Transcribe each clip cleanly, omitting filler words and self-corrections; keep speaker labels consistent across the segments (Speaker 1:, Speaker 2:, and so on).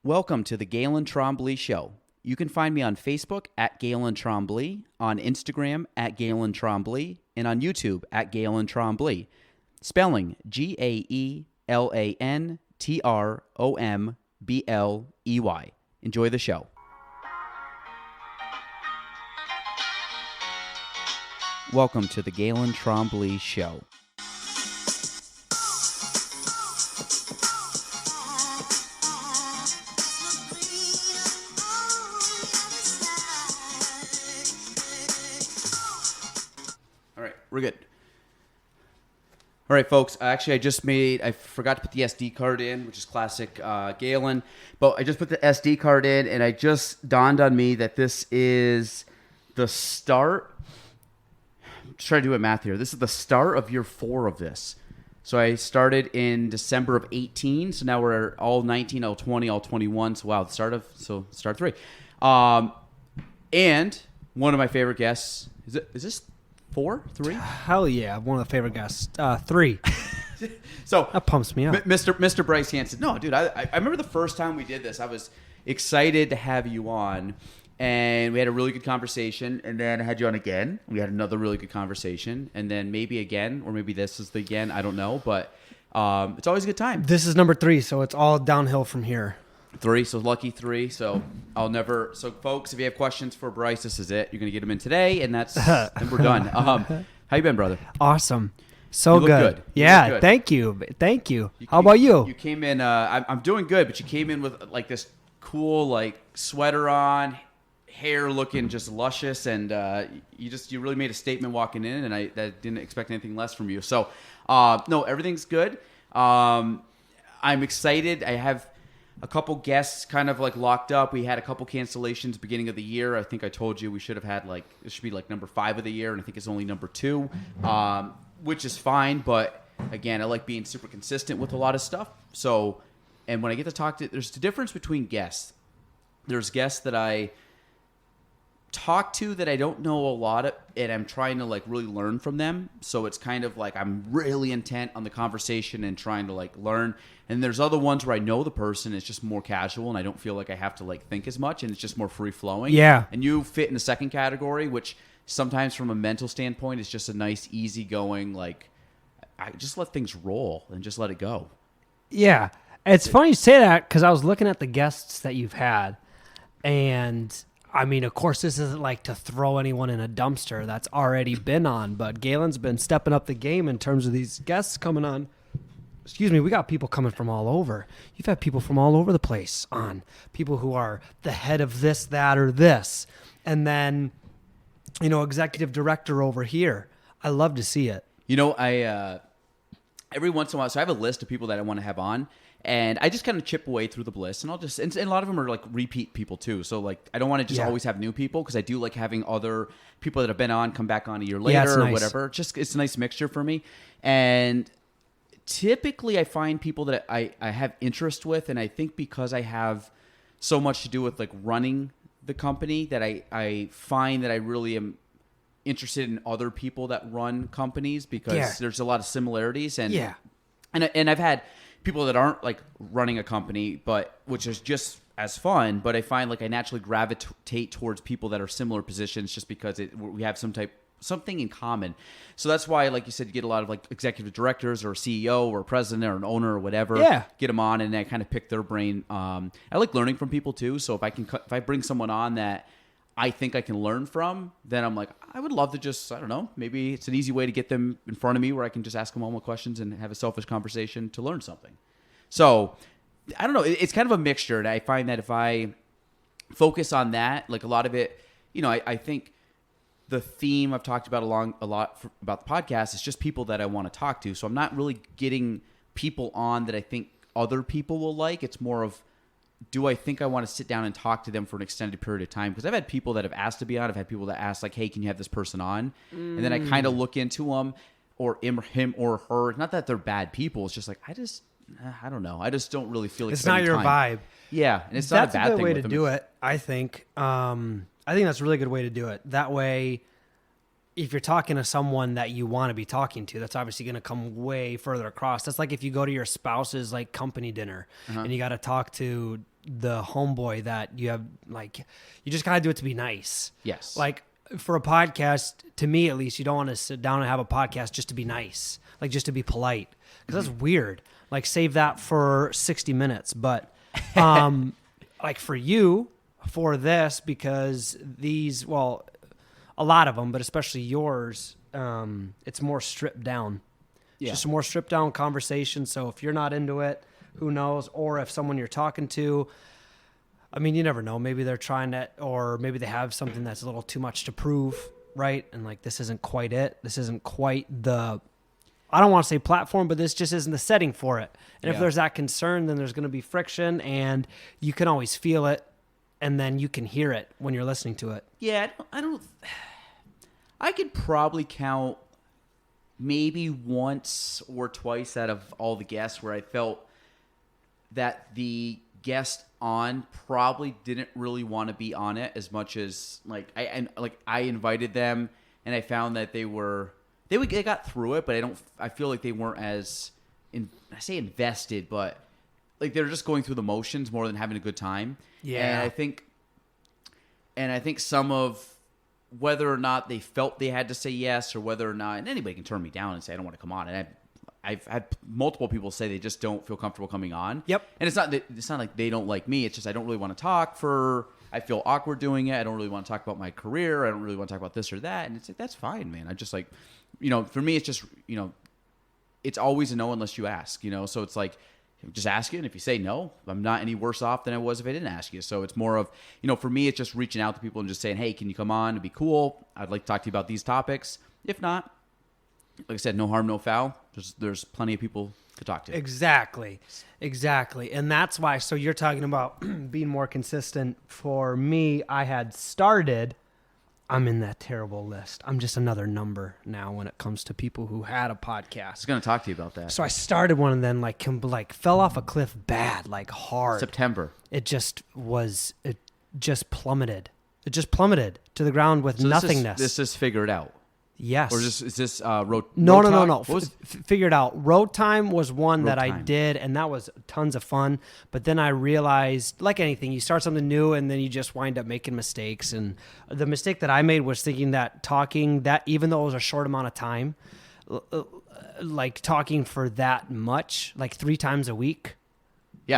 Speaker 1: Welcome to the Galen Trombley Show. You can find me on Facebook at Galen Trombley, on Instagram at Galen Trombley, and on YouTube at Galen Trombley. Spelling GaelenTrombley. Enjoy the show. Welcome to the Galen Trombley Show. We're good. All right, folks. Actually, I forgot to put the SD card in, which is classic Galen. But I just put the SD card in, and it just dawned on me that this is the start. I'm just trying to do a math here. This is the start of year 4 of this. So I started in December of 18. So now we're all 19, all 20, all 21. So wow, start 3. And one of my favorite guests, is this 4? 3?
Speaker 2: Hell yeah, one of the favorite guests. 3.
Speaker 1: So
Speaker 2: that pumps me up.
Speaker 1: Mr. Bryce Hanson. No, dude, I remember the first time we did this, I was excited to have you on, and we had a really good conversation, and then I had you on again. We had another really good conversation, and then maybe again, or maybe this is the again, I don't know, but it's always a good time.
Speaker 2: This is number 3, so it's all downhill from here.
Speaker 1: 3, so lucky 3. So So folks, if you have questions for Bryce, this is it. You're gonna get them in today, and and we're done. How you been, brother?
Speaker 2: Awesome, so
Speaker 1: you
Speaker 2: good.
Speaker 1: Look good.
Speaker 2: Yeah,
Speaker 1: good.
Speaker 2: Thank you. How about you?
Speaker 1: You came in. I'm doing good, but you came in with like this cool like sweater on, hair looking just luscious, and you really made a statement walking in, and I didn't expect anything less from you. So no, everything's good. I'm excited. I have a couple guests kind of like locked up. We had a couple cancellations beginning of the year. I think I told you we should have had it should be like number 5 of the year, and I think it's only number 2, which is fine. But again, I like being super consistent with a lot of stuff. So, and when I get to talk to, there's the difference between guests. There's guests that I talk to that I don't know a lot of, and I'm trying to like really learn from them. So it's kind of like I'm really intent on the conversation and trying to like learn. And there's other ones where I know the person, it's just more casual, and I don't feel like I have to like think as much, and it's just more free flowing.
Speaker 2: Yeah.
Speaker 1: And you fit in the second category, which sometimes from a mental standpoint is just a nice, easy going, like I just let things roll and just let it go.
Speaker 2: Yeah. It's funny you say that because I was looking at the guests that you've had, and I mean, of course, this isn't like to throw anyone in a dumpster that's already been on, but Galen's been stepping up the game in terms of these guests coming on. Excuse me, we got people coming from all over. You've had people from all over the place on. People who are the head of this, that, or this. And then, executive director over here. I love to see it.
Speaker 1: I every once in a while, so I have a list of people that I want to have on, and I just kind of chip away through the list, and and a lot of them are like repeat people too. So like, I don't want to just always have new people, because I do like having other people that have been on come back on a year later or whatever. It's a nice mixture for me. And typically I find people that I have interest with, and I think because I have so much to do with like running the company, that I find that I really am interested in other people that run companies, because there's a lot of similarities. And I've had people that aren't like running a company, but which is just as fun, but I find like I naturally gravitate towards people that are similar positions, just because we have something in common. So that's why, like you said, you get a lot of like executive directors or a CEO or a president or an owner or whatever.
Speaker 2: Yeah.
Speaker 1: Get them on, and I kind of pick their brain. I like learning from people too. So if I bring someone on that I think I can learn from, then I'm like, I would love to just, I don't know, maybe it's an easy way to get them in front of me where I can just ask them all my questions and have a selfish conversation to learn something. So I don't know. It's kind of a mixture. And I find that if I focus on that, like a lot of it, I think the theme I've talked about about the podcast is just people that I want to talk to. So I'm not really getting people on that I think other people will like. It's more of, do I think I want to sit down and talk to them for an extended period of time? Because I've had people that have asked to be on. I've had people that ask like, hey, can you have this person on? And then I kind of look into them, or him or her. Not that they're bad people. It's just like, I don't know. I just don't really feel like
Speaker 2: it's not your
Speaker 1: time.
Speaker 2: vibe.
Speaker 1: Yeah, and it's not a bad thing.
Speaker 2: That's a good way to do it, I think. I think that's a really good way to do it. That way, if you're talking to someone that you want to be talking to, that's obviously going to come way further across. That's like if you go to your spouse's like company dinner and you got to talk to, the homeboy that you have, like, you just gotta do it to be nice.
Speaker 1: Yes.
Speaker 2: Like, for a podcast, to me at least, you don't want to sit down and have a podcast just to be nice, like just to be polite, because that's weird. Like, save that for 60 minutes. But like for you, for this, because these, well, a lot of them, but especially yours, it's more stripped down.
Speaker 1: Yeah.
Speaker 2: Just a more stripped down conversation. So if you're not into it, who knows? Or if someone you're talking to, I mean, you never know. Maybe they're trying to, or maybe they have something that's a little too much to prove, right? And like, this isn't quite it. This isn't quite the, I don't want to say platform, but this just isn't the setting for it. And if there's that concern, then there's going to be friction, and you can always feel it, and then you can hear it when you're listening to it.
Speaker 1: Yeah, I could probably count maybe once or twice out of all the guests where I felt that the guest on probably didn't really want to be on it as much as I invited them, and I found that they got through it, but I feel like they weren't as I say invested, but like they're just going through the motions more than having a good time.
Speaker 2: Yeah.
Speaker 1: And I think some of whether or not they felt they had to say yes, or whether or not, and anybody can turn me down and say I don't want to come on, and I've had multiple people say they just don't feel comfortable coming on.
Speaker 2: Yep.
Speaker 1: And it's not like they don't like me. It's just I don't really want to talk I feel awkward doing it. I don't really want to talk about my career. I don't really want to talk about this or that. And it's like, that's fine, man. I just like, for me, it's just, it's always a no unless you ask, So it's like, just ask it. And if you say no, I'm not any worse off than I was if I didn't ask you. So it's more of, for me, it's just reaching out to people and just saying, hey, can you come on? It'd be cool. I'd like to talk to you about these topics. If not, like I said, no harm, no foul. There's plenty of people to talk to.
Speaker 2: Exactly. And that's why, so you're talking about being more consistent. For me, I had started, I'm in that terrible list. I'm just another number now when it comes to people who had a podcast.
Speaker 1: I was going to talk to you about that.
Speaker 2: So I started one and then fell off a cliff bad, like hard.
Speaker 1: September.
Speaker 2: It just plummeted. It just plummeted to the ground with nothingness.
Speaker 1: This is figured out.
Speaker 2: Yes.
Speaker 1: Or is this road?
Speaker 2: No. Figured out. Road time was one that I
Speaker 1: time.
Speaker 2: did, and that was tons of fun. But then I realized, like anything, you start something new, and then you just wind up making mistakes. And the mistake that I made was thinking that talking that, even though it was a short amount of time, like talking for that much, like 3 times a week,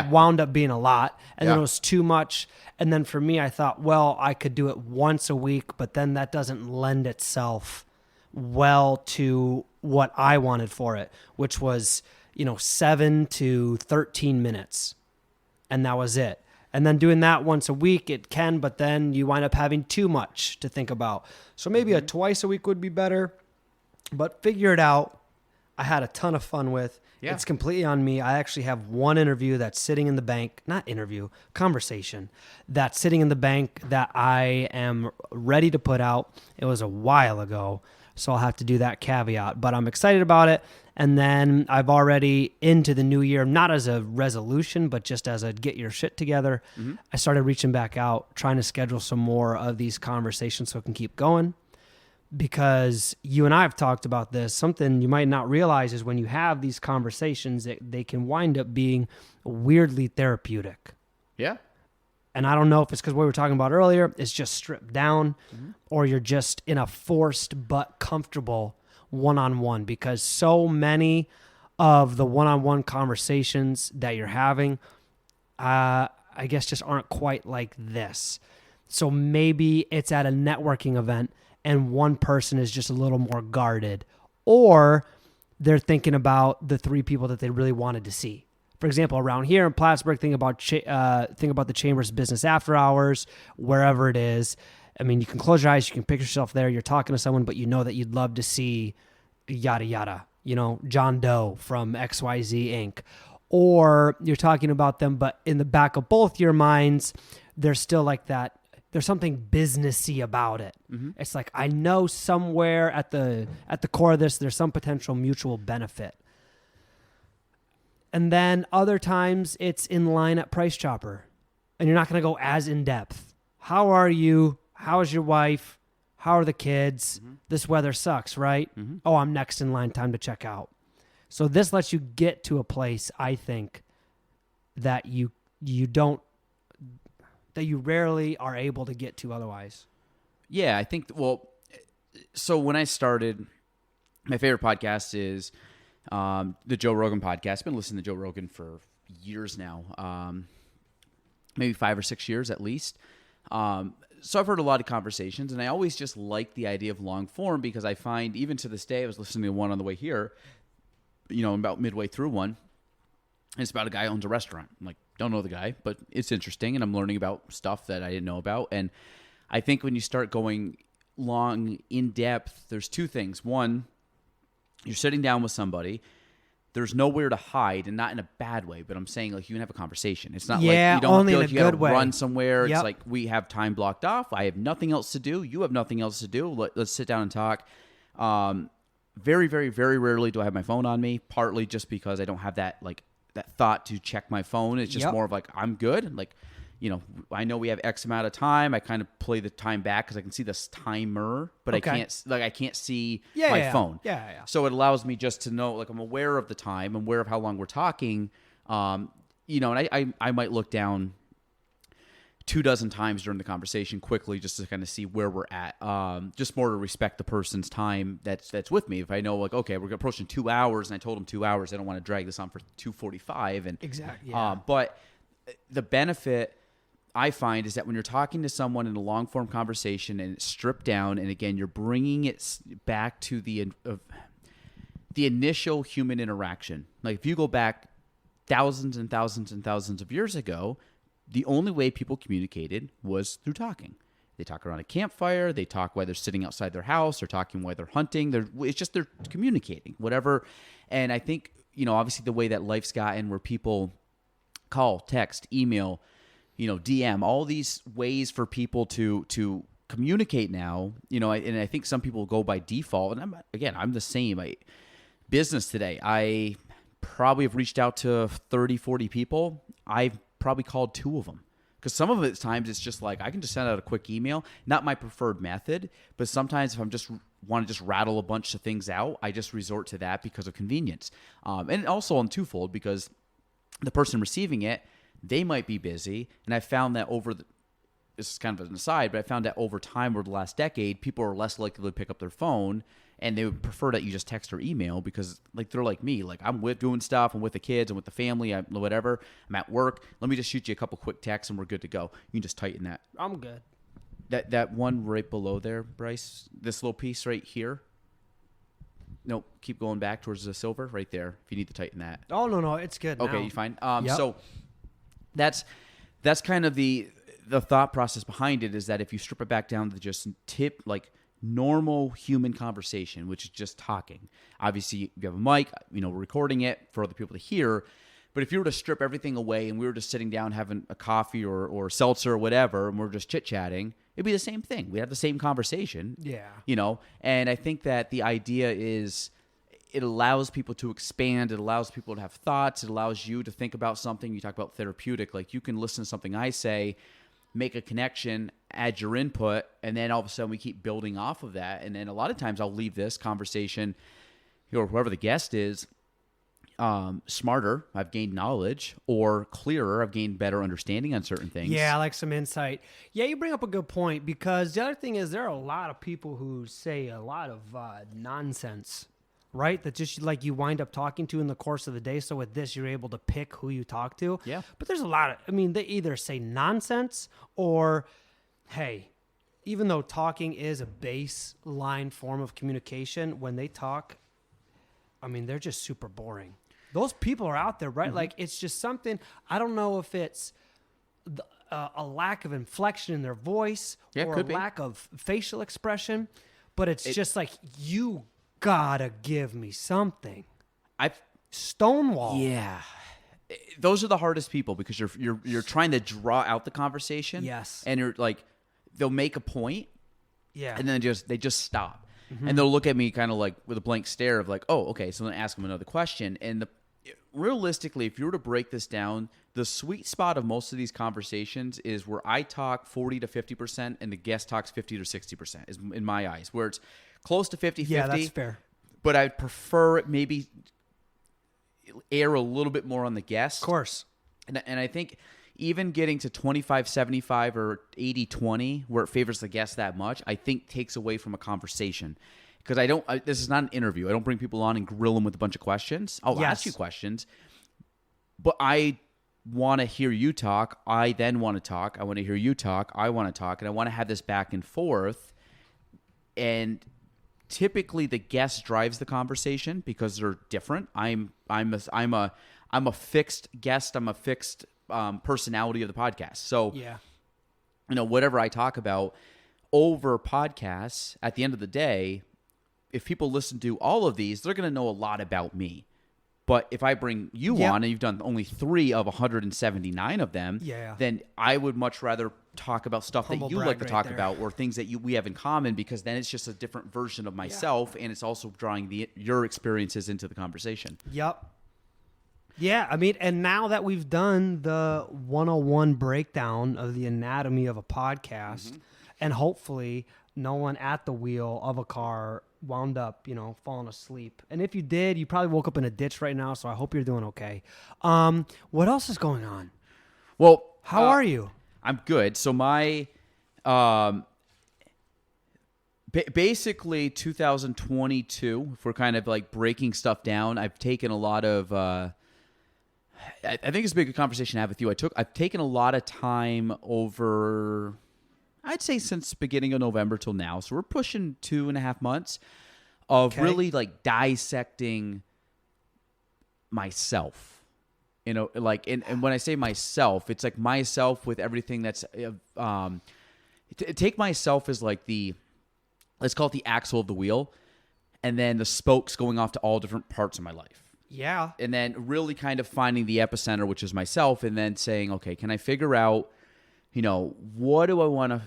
Speaker 2: wound up being a lot. And then it was too much. And then for me, I thought, well, I could do it once a week, but then that doesn't lend itself well to what I wanted for it, which was, 7 to 13 minutes. And that was it. And then doing that once a week, it can, but then you wind up having too much to think about. So maybe a twice a week would be better, but figure it out. I had a ton of fun with. Yeah. It's completely on me. I actually have one interview that's sitting in the bank, conversation that's sitting in the bank that I am ready to put out. It was a while ago, so I'll have to do that caveat, but I'm excited about it. And then I've already into the new year, not as a resolution, but just as a get your shit together. Mm-hmm. I started reaching back out, trying to schedule some more of these conversations so it can keep going. Because you and I have talked about this, something you might not realize is when you have these conversations, they can wind up being weirdly therapeutic.
Speaker 1: Yeah.
Speaker 2: And I don't know if it's because what we were talking about earlier is just stripped down, or you're just in a forced but comfortable one-on-one, because so many of the one-on-one conversations that you're having, I guess just aren't quite like this. So maybe it's at a networking event and one person is just a little more guarded, or they're thinking about the 3 people that they really wanted to see. For example, around here in Plattsburgh, think about the Chamber's business after hours, wherever it is. I mean, you can close your eyes, you can picture yourself there, you're talking to someone, but you know that you'd love to see yada yada, John Doe from XYZ Inc. Or you're talking about them, but in the back of both your minds, there's still like that. There's something businessy about it. Mm-hmm. It's like, I know somewhere at the core of this, there's some potential mutual benefit. And then other times it's in line at Price Chopper, and you're not going to go as in depth. How are you? How is your wife? How are the kids? Mm-hmm. This weather sucks, right? Mm-hmm. Oh, I'm next in line. Time to check out. So this lets you get to a place, I think, that you don't that you rarely are able to get to otherwise.
Speaker 1: Yeah, I think, well, so when I started, my favorite podcast is the Joe Rogan Podcast. I've been listening to Joe Rogan for years now, maybe 5 or 6 years at least. So I've heard a lot of conversations, and I always just like the idea of long form because I find, even to this day, I was listening to one on the way here, about midway through one, and it's about a guy who owns a restaurant. I'm like, don't know the guy, but it's interesting, and I'm learning about stuff that I didn't know about. And I think when you start going long, in depth, there's two things. One, you're sitting down with somebody. There's nowhere to hide, and not in a bad way, but I'm saying like you can have a conversation. It's not like you don't feel like you got to run somewhere. Yep. It's like we have time blocked off. I have nothing else to do. You have nothing else to do. Let's sit down and talk. Very, very, very rarely do I have my phone on me, partly just because I don't have that thought to check my phone. It's just more of like, I'm good. Like, I know we have X amount of time. I kind of play the time back because I can see this timer, but I can't see my phone.
Speaker 2: Yeah.
Speaker 1: So it allows me just to know, like, I'm aware of the time, I'm aware of how long we're talking. And I might look down 24 times during the conversation quickly just to kind of see where we're at. Just more to respect the person's time that's with me. If I know, like, okay, we're approaching 2 hours and I told them 2 hours, I don't want to drag this on for 2:45. And
Speaker 2: exactly. Yeah.
Speaker 1: But the benefit I find is that when you're talking to someone in a long form conversation and it's stripped down, and again, you're bringing it back to the initial human interaction. Like if you go back thousands and thousands and thousands of years ago, the only way people communicated was through talking. They talk around a campfire. They talk while they're sitting outside their house. They're talking while they're hunting. They're communicating, whatever. And I think, obviously the way that life's gotten, where people call, text, email, DM, all these ways for people to communicate now, and I think some people go by default. And I'm the same. Business today, I probably have reached out to 30, 40 people. I've probably called 2 of them. Because some of the times it's just like, I can just send out a quick email. Not my preferred method, but sometimes if I'm just want to just rattle a bunch of things out, I just resort to that because of convenience. And also on twofold, because the person receiving it, they might be busy. And I found that this is kind of an aside, but I found that over time, over the last decade, people are less likely to pick up their phone, and they would prefer that you just text or email because, like, they're like me. Like, I'm doing stuff. I'm with the kids. I'm with the family. Whatever. I'm at work. Let me just shoot you a couple quick texts, and we're good to go. You can just tighten that.
Speaker 2: I'm good.
Speaker 1: That one right below there, Bryce, this little piece right here. Nope. Keep going back towards the silver right there. If you need to tighten that.
Speaker 2: Oh, no. It's good
Speaker 1: Okay,
Speaker 2: now.
Speaker 1: you fine?
Speaker 2: Yep.
Speaker 1: So that's kind of the thought process behind it, is that if you strip it back down to just normal human conversation, which is just talking. Obviously, you have a mic, we're recording it for other people to hear. But if you were to strip everything away and we were just sitting down having a coffee or seltzer or whatever, and we're just chit-chatting, it'd be the same thing. We'd have the same conversation.
Speaker 2: Yeah.
Speaker 1: And I think that the idea is it allows people to expand. It allows people to have thoughts. It allows you to think about something. You talk about therapeutic. Like, you can listen to something I say, make a connection, add your input, and then all of a sudden we keep building off of that. And then a lot of times I'll leave this conversation, or whoever the guest is, smarter, I've gained knowledge, or clearer, I've gained better understanding on certain things.
Speaker 2: Yeah, like some insight. Yeah, you bring up a good point, because the other thing is there are a lot of people who say a lot of nonsense, right? That just like you wind up talking to in the course of the day. So with this, you're able to pick who you talk to.
Speaker 1: Yeah.
Speaker 2: But there's a lot of, they either say nonsense or, hey, even though talking is a baseline form of communication, when they talk, they're just super boring. Those people are out there, right? Mm-hmm. Like, it's just something, I don't know if it's a lack of inflection in their voice or a lack of facial expression, but it's just like, you gotta give me something. Stonewall.
Speaker 1: Yeah. Those are the hardest people, because you're trying to draw out the conversation.
Speaker 2: Yes.
Speaker 1: And you're like, they'll make a point.
Speaker 2: Yeah.
Speaker 1: And then they just stop.
Speaker 2: Mm-hmm.
Speaker 1: And they'll look at me kind of like with a blank stare of like, oh, okay. So then ask them another question. And realistically, if you were to break this down, the sweet spot of most of these conversations is where I talk 40 to 50% and the guest talks 50 to 60%, is in my eyes, where it's close to 50-50.
Speaker 2: Yeah, that's fair.
Speaker 1: But I'd prefer maybe err a little bit more on the guest.
Speaker 2: Of course.
Speaker 1: And I think even getting to 25-75 or 80-20, where it favors the guest that much, I think takes away from a conversation. Because this is not an interview. I don't bring people on and grill them with a bunch of questions. I'll ask you questions, but I want to hear you talk. I then want to talk. I want to hear you talk. I want to talk, and I want to have this back and forth. And typically, the guest drives the conversation because they're different. I'm a fixed guest. I'm a fixed personality of the podcast. So whatever I talk about over podcasts, at the end of the day, if people listen to all of these, they're going to know a lot about me. But if I bring you on and you've done only 3 of 179 of them, then I would much rather talk about stuff that you like to talk about, or things that we have in common, because then it's just a different version of myself, and it's also drawing your experiences into the conversation.
Speaker 2: Yep. Yeah, I mean, and now that we've done the 101 breakdown of the anatomy of a podcast, and hopefully no one at the wheel of a car wound up, falling asleep. And if you did, you probably woke up in a ditch right now, so I hope you're doing okay. What else is going on?
Speaker 1: Well,
Speaker 2: how are you?
Speaker 1: I'm good. So my basically 2022, if we're kind of like breaking stuff down, I've taken a lot of I think it's a big conversation to have with you. I've taken a lot of time over, I'd say, since beginning of November till now. So we're pushing 2.5 months of really like dissecting myself. And when I say myself, it's like myself with everything that's take myself as like let's call it the axle of the wheel, and then the spokes going off to all different parts of my life.
Speaker 2: Yeah.
Speaker 1: And then really kind of finding the epicenter, which is myself, and then saying, okay, can I figure out, what do I want to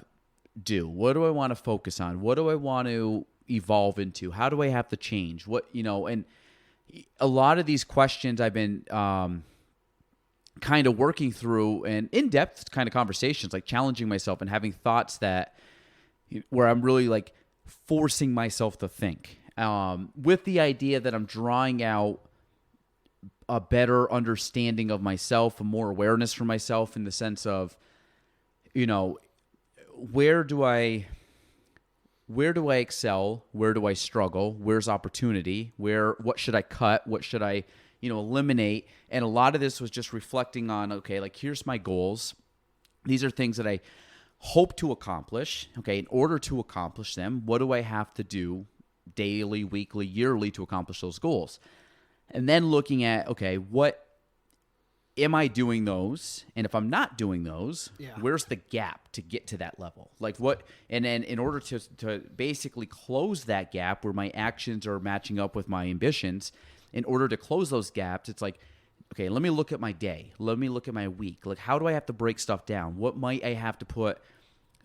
Speaker 1: do? What do I want to focus on? What do I want to evolve into? How do I have to change? And a lot of these questions I've been kind of working through, and in-depth kind of conversations, like challenging myself and having thoughts where I'm really like forcing myself to think, with the idea that I'm drawing out a better understanding of myself, a more awareness for myself, in the sense of, where do I excel? Where do I struggle? Where's opportunity? What should I cut? What should I, eliminate? And a lot of this was just reflecting on, okay, like, here's my goals. These are things that I hope to accomplish. Okay, in order to accomplish them, what do I have to do daily, weekly, yearly to accomplish those goals? And then looking at, okay, what am I doing those? And if I'm not doing those, where's the gap to get to that level? Like what? And then in order to basically close that gap where my actions are matching up with my ambitions, in order to close those gaps, it's like, okay, let me look at my day. Let me look at my week. Like, how do I have to break stuff down? What might I have to put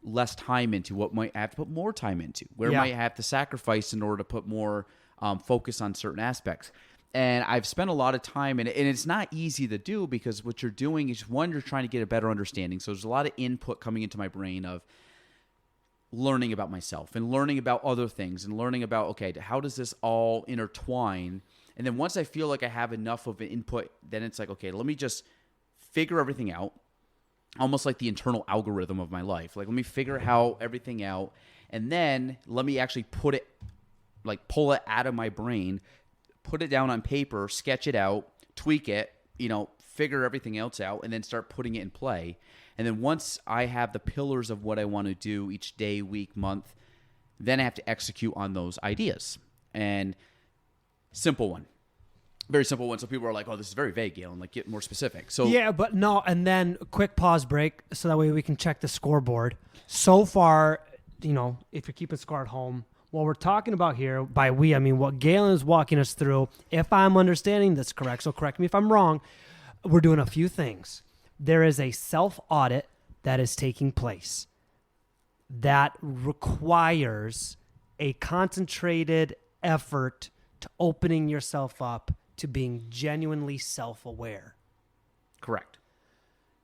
Speaker 1: less time into? What might I have to put more time into? Where might I have to sacrifice in order to put more focus on certain aspects? And I've spent a lot of time in it, and it's not easy to do, because what you're doing is, one, you're trying to get a better understanding. So there's a lot of input coming into my brain of learning about myself and learning about other things and learning about, okay, how does this all intertwine? And then once I feel like I have enough of an input, then it's like, okay, let me just figure everything out, almost like the internal algorithm of my life. Like, let me figure everything out, and then let me actually pull it out of my brain, put it down on paper, sketch it out, tweak it, figure everything else out, and then start putting it in play. And then once I have the pillars of what I want to do each day, week, month, then I have to execute on those ideas. And simple one. Very simple one. So people are like, oh, this is very vague, Galen. Like, get more specific. So
Speaker 2: yeah, but no, and then quick pause break so that way we can check the scoreboard. So far, if you're keeping score at home, what we're talking about here, by we, I mean what Galen is walking us through, if I'm understanding this correct, so correct me if I'm wrong, we're doing a few things. There is a self-audit that is taking place that requires a concentrated effort to opening yourself up to being genuinely self-aware.
Speaker 1: Correct.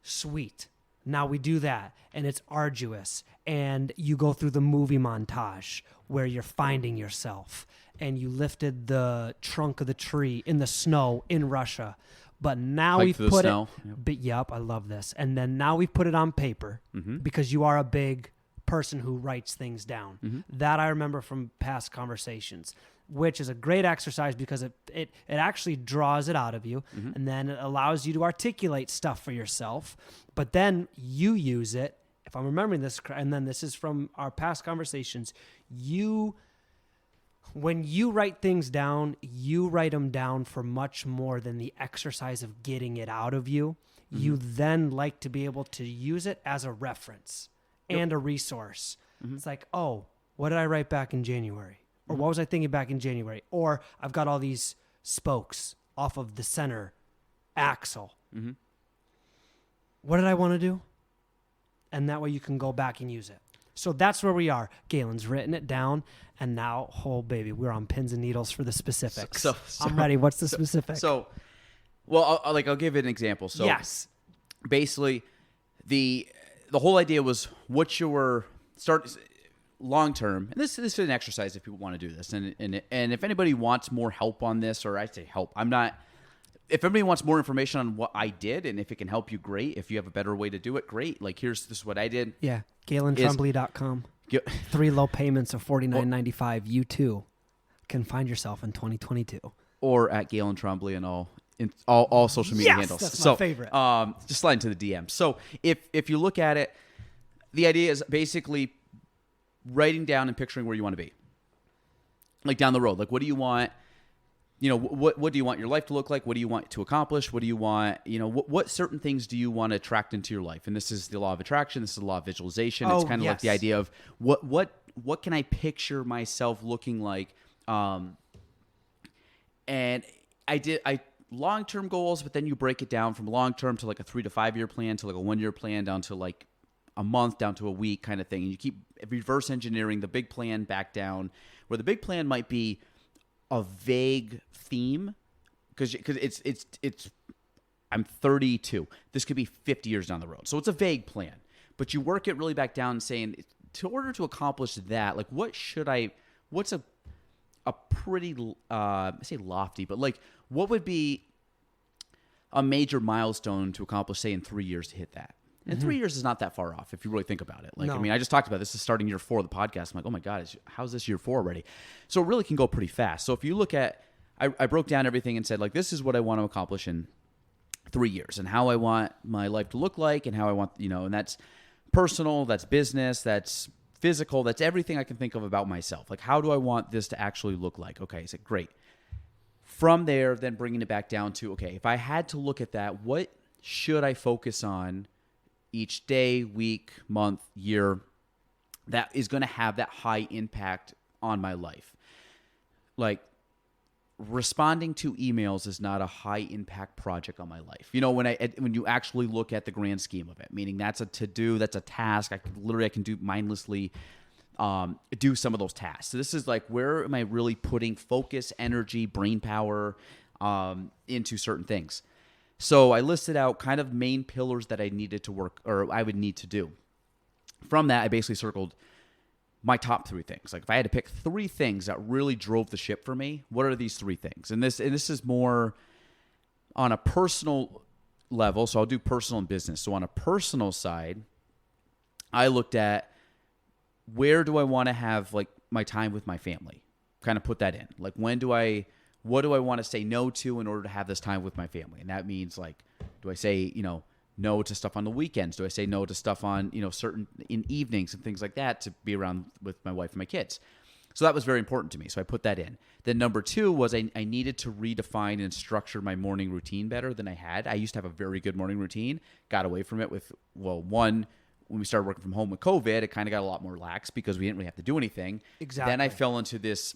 Speaker 2: Sweet. Now we do that, and it's arduous, and you go through the movie montage where you're finding yourself, and you lifted the trunk of the tree in the snow in Russia. But now
Speaker 1: Hike
Speaker 2: we've
Speaker 1: through the
Speaker 2: put
Speaker 1: snow.
Speaker 2: it.
Speaker 1: Yep.
Speaker 2: But yep, I love this. And then now we've put it on paper because you are a big person who writes things down. That I remember from past conversations, which is a great exercise because it actually draws it out of you, and then it allows you to articulate stuff for yourself. But then you use it. If I'm remembering this, and then this is from our past conversations, when you write things down, you write them down for much more than the exercise of getting it out of you. You then like to be able to use it as a reference and a resource. It's like, oh, what did I write back in January? Or what was I thinking back in January? Or I've got all these spokes off of the center axle. What did I want to do? And that way you can go back and use it. So that's where we are. Galen's written it down, and now, oh baby, we're on pins and needles for the specifics. So I'm ready. What's the specific?
Speaker 1: Well, I'll give it an example. So
Speaker 2: yes,
Speaker 1: basically, the whole idea was what your long term, and this is an exercise if people want to do this, and if anybody wants more help on this, or I say help, I'm not. If anybody wants more information on what I did and if it can help you, great. If you have a better way to do it, great. Like this is what I did.
Speaker 2: Yeah, GalenTrombley.com. 3 low payments of $49.95. You too can find yourself in 2022.
Speaker 1: Or at Galen Trombley and all social media handles.
Speaker 2: That's my favorite.
Speaker 1: Just slide into the DM. So if you look at it, the idea is basically writing down and picturing where you want to be. Like down the road. Like what do you want? What do you want your life to look like? What do you want to accomplish? What do you want, what certain things do you want to attract into your life? And this is the law of attraction. This is the law of visualization. It's kind of like the idea of what can I picture myself looking like? And I long-term goals, but then you break it down from long-term to like a 3 to 5 year plan to like a 1 year plan down to like a month down to a week kind of thing. And you keep reverse engineering the big plan back down, where the big plan might be a vague theme, because it's I'm 32. This could be 50 years down the road. So it's a vague plan, but you work it really back down saying, in order to accomplish that, like what's a pretty, I say lofty, but like what would be a major milestone to accomplish, say in 3 years to hit that? And 3 years is not that far off if you really think about it. Like,
Speaker 2: No.
Speaker 1: I mean, I just talked about this is starting year 4 of the podcast. I'm like, oh my God, how's this year 4 already? So it really can go pretty fast. So if you look at, I broke down everything and said, like, this is what I want to accomplish in 3 years and how I want my life to look like and how I want, and that's personal, that's business, that's physical, that's everything I can think of about myself. Like, how do I want this to actually look like? Okay, I said, great. From there, then bringing it back down to, okay, if I had to look at that, what should I focus on each day, week, month, year, that is going to have that high impact on my life? Like, responding to emails is not a high impact project on my life. When you actually look at the grand scheme of it, meaning that's a to-do, that's a task. I can do mindlessly do some of those tasks. So this is like, where am I really putting focus, energy, brain power into certain things? So I listed out kind of main pillars that I needed to work, or I would need to do. From that, I basically circled my top 3 things. Like if I had to pick 3 things that really drove the ship for me, what are these 3 things? And this is more on a personal level. So I'll do personal and business. So on a personal side, I looked at where do I want to have like my time with my family? Kind of put that in. Like what do I want to say no to in order to have this time with my family? And that means like, do I say, no to stuff on the weekends? Do I say no to stuff on, certain in evenings and things like that to be around with my wife and my kids? So that was very important to me. So I put that in. Then number 2 was I needed to redefine and structure my morning routine better than I had. I used to have a very good morning routine, got away from it when we started working from home with COVID, it kind of got a lot more lax because we didn't really have to do anything.
Speaker 2: Exactly.
Speaker 1: Then I fell into this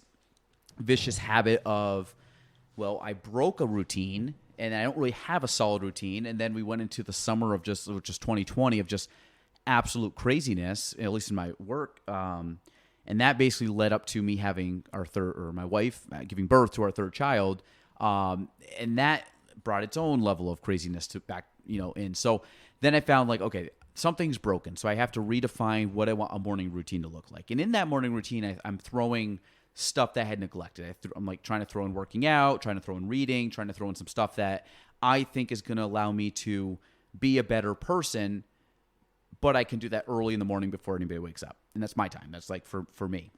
Speaker 1: vicious habit of, I broke a routine and I don't really have a solid routine. And then we went into the summer of just 2020 of just absolute craziness, at least in my work. And that basically led up to me having my wife giving birth to our 3rd child. And that brought its own level of craziness in. So then I found like, okay, something's broken. So I have to redefine what I want a morning routine to look like. And in that morning routine, I'm throwing stuff that I had neglected. I'm like trying to throw in working out, trying to throw in reading, trying to throw in some stuff that I think is going to allow me to be a better person, but I can do that early in the morning before anybody wakes up. And that's my time. That's like for me.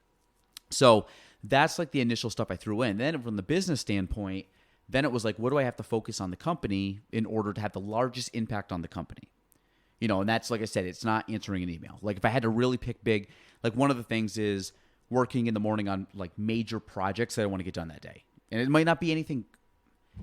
Speaker 1: So that's like the initial stuff I threw in. Then from the business standpoint, then it was like, what do I have to focus on the company in order to have the largest impact on the company? You know, and that's, like I said, it's not answering an email. Like if I had to really pick big, like one of the things is working in the morning on like major projects that I want to get done that day. And it might not be anything.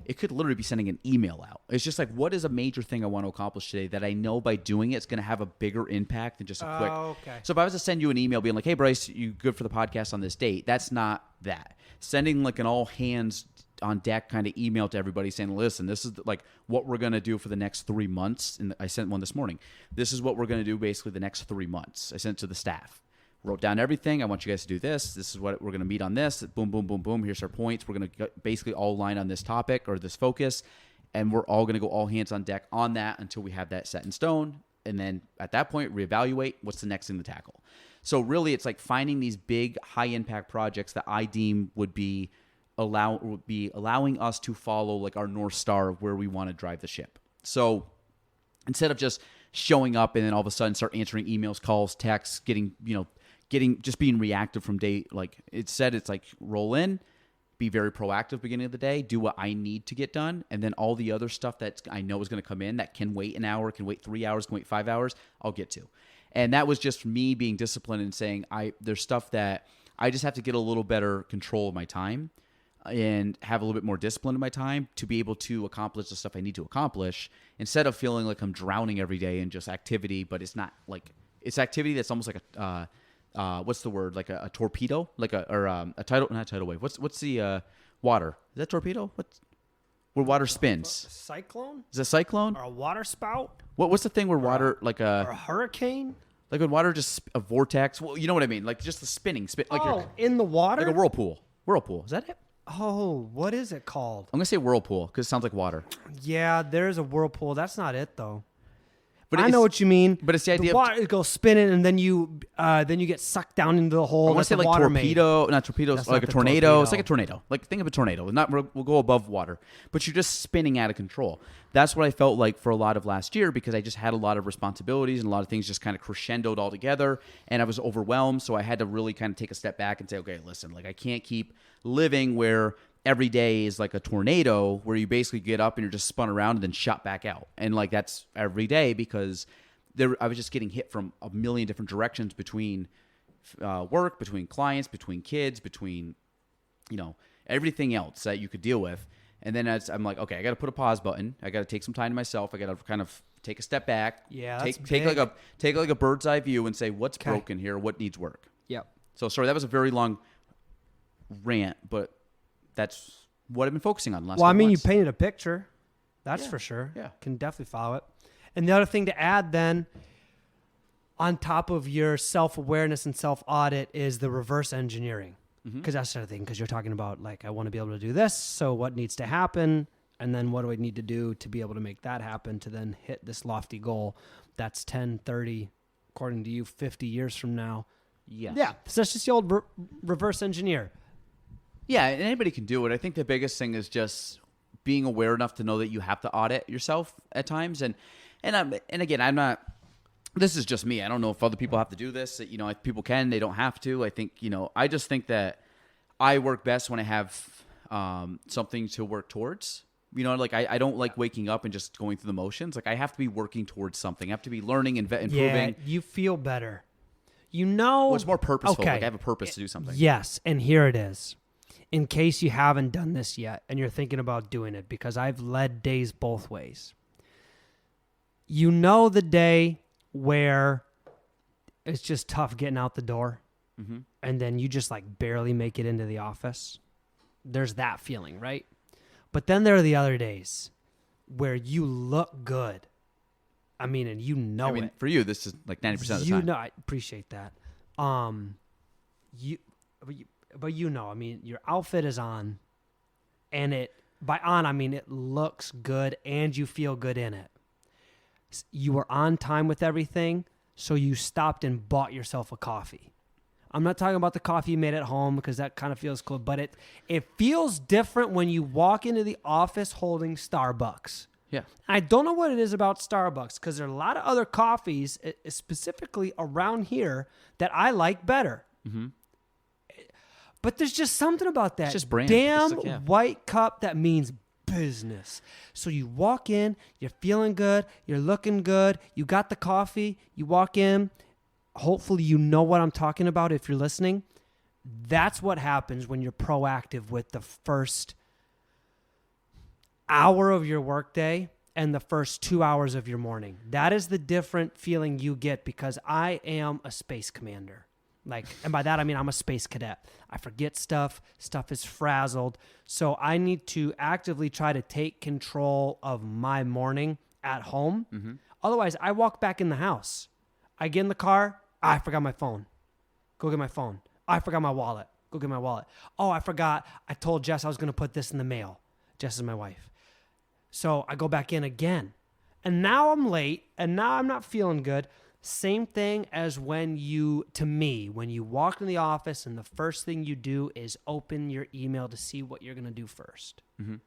Speaker 1: It could literally be sending an email out. It's just like, what is a major thing I want to accomplish today that I know by doing it's going to have a bigger impact than just a quick.
Speaker 2: Okay.
Speaker 1: So if I was to send you an email being like, hey, Bryce, you good for the podcast on this date? That's not that. Sending like an all hands on deck kind of email to everybody saying, listen, this is like what we're going to do for the next 3 months. And I sent one this morning. This is what we're going to do basically the next 3 months. I sent it to the staff. Wrote down everything. I want you guys to do this. This is what we're going to meet on this. Boom, boom, boom, boom. Here's our points. We're going to basically all align on this topic or this focus. And we're all going to go all hands on deck on that until we have that set in stone. And then at that point, reevaluate what's the next thing to tackle. So really, it's like finding these big, high-impact projects that I deem would be allowing us to follow like our North Star of where we want to drive the ship. So instead of just showing up and then all of a sudden start answering emails, calls, texts, just being reactive from day, like it said, it's like roll in, be very proactive beginning of the day, do what I need to get done. And then all the other stuff that I know is going to come in that can wait an hour, can wait 3 hours, can wait 5 hours, I'll get to. And that was just me being disciplined and saying, there's stuff that I just have to get a little better control of my time and have a little bit more discipline in my time to be able to accomplish the stuff I need to accomplish instead of feeling like I'm drowning every day in just activity, but it's not like, it's activity that's almost like what's the word? Like a torpedo, like a tidal wave. What's the water? Is that torpedo? Where water spins?
Speaker 2: A cyclone?
Speaker 1: Is it a cyclone?
Speaker 2: Or a water spout?
Speaker 1: What's the thing where water or
Speaker 2: a hurricane?
Speaker 1: Like when water just a vortex? Well, you know what I mean? Like just the spin. Like
Speaker 2: in the water?
Speaker 1: Like a whirlpool. Whirlpool. Is that it?
Speaker 2: Oh, what is it called?
Speaker 1: I'm gonna say whirlpool because it sounds like water.
Speaker 2: Yeah, there's a whirlpool. That's not it though. But I know what you mean.
Speaker 1: But it's the idea
Speaker 2: water goes spinning, and then you get sucked down into the hole.
Speaker 1: I want to say like torpedo, not torpedo, like a tornado. It's like a tornado. Like think of a tornado. We'll go above water, but you're just spinning out of control. That's what I felt like for a lot of last year because I just had a lot of responsibilities and a lot of things just kind of crescendoed all together, and I was overwhelmed. So I had to really kind of take a step back and say, okay, listen, like I can't keep living where every day is like a tornado where you basically get up and you're just spun around and then shot back out. And like that's every day because I was just getting hit from a million different directions between work, between clients, between kids, between, everything else that you could deal with. And then I'm like, okay, I got to put a pause button. I got to take some time to myself. I got to kind of take a step back.
Speaker 2: Yeah,
Speaker 1: take like a bird's eye view and say, what's broken here? What needs work?
Speaker 2: Yep.
Speaker 1: So sorry, that was a very long rant, but that's what I've been focusing on the last couple months.
Speaker 2: You painted a picture. That's for sure.
Speaker 1: Yeah.
Speaker 2: Can definitely follow it. And the other thing to add then, on top of your self-awareness and self-audit is the reverse engineering. Because that's the other thing, because you're talking about, like, I want to be able to do this, so what needs to happen, and then what do I need to do to be able to make that happen to then hit this lofty goal that's 10, 30, according to you, 50 years from now.
Speaker 1: Yes.
Speaker 2: Yeah. So that's just the old reverse engineer.
Speaker 1: Yeah, and anybody can do it. I think the biggest thing is just being aware enough to know that you have to audit yourself at times. And again, I'm not. This is just me. I don't know if other people have to do this. If people can, they don't have to. I think I just think that I work best when I have something to work towards. Like I don't like waking up and just going through the motions. Like I have to be working towards something. I have to be learning and improving.
Speaker 2: Yeah, you feel better.
Speaker 1: Well, it's more purposeful.
Speaker 2: Okay.
Speaker 1: Like I have a purpose to do something.
Speaker 2: Yes, and here it is. In case you haven't done this yet and you're thinking about doing it, because I've led days both ways. The day where it's just tough getting out the door and then you just like barely make it into the office. There's that feeling, right? But then there are the other days where you look good. And it.
Speaker 1: For you, this is like 90% of the time.
Speaker 2: I appreciate that. But your outfit is on, and it looks good, and you feel good in it. You were on time with everything, so you stopped and bought yourself a coffee. I'm not talking about the coffee you made at home because that kind of feels cool, but it feels different when you walk into the office holding Starbucks.
Speaker 1: Yeah.
Speaker 2: I don't know what it is about Starbucks because there are a lot of other coffees, specifically around here, that I like better. Mm-hmm. But there's just something about that
Speaker 1: It's just brand.
Speaker 2: damn
Speaker 1: It's like,
Speaker 2: white cup that means business. So you walk in, you're feeling good, you're looking good, you got the coffee, you walk in. Hopefully you know what I'm talking about if you're listening. That's what happens when you're proactive with the first hour of your workday and the first 2 hours of your morning. That is the different feeling you get because I am a space commander. And by that I mean I'm a space cadet. I forget stuff. Stuff is frazzled. So I need to actively try to take control of my morning at home. Mm-hmm. Otherwise, I walk back in the house. I get in the car. I forgot my phone. Go get my phone. I forgot my wallet. Go get my wallet. Oh, I forgot. I told Jess I was going to put this in the mail. Jess is my wife. So I go back in again. And now I'm late. And now I'm not feeling good. Same thing as when you walk in the office and the first thing you do is open your email to see what you're going to do first. Mm-hmm.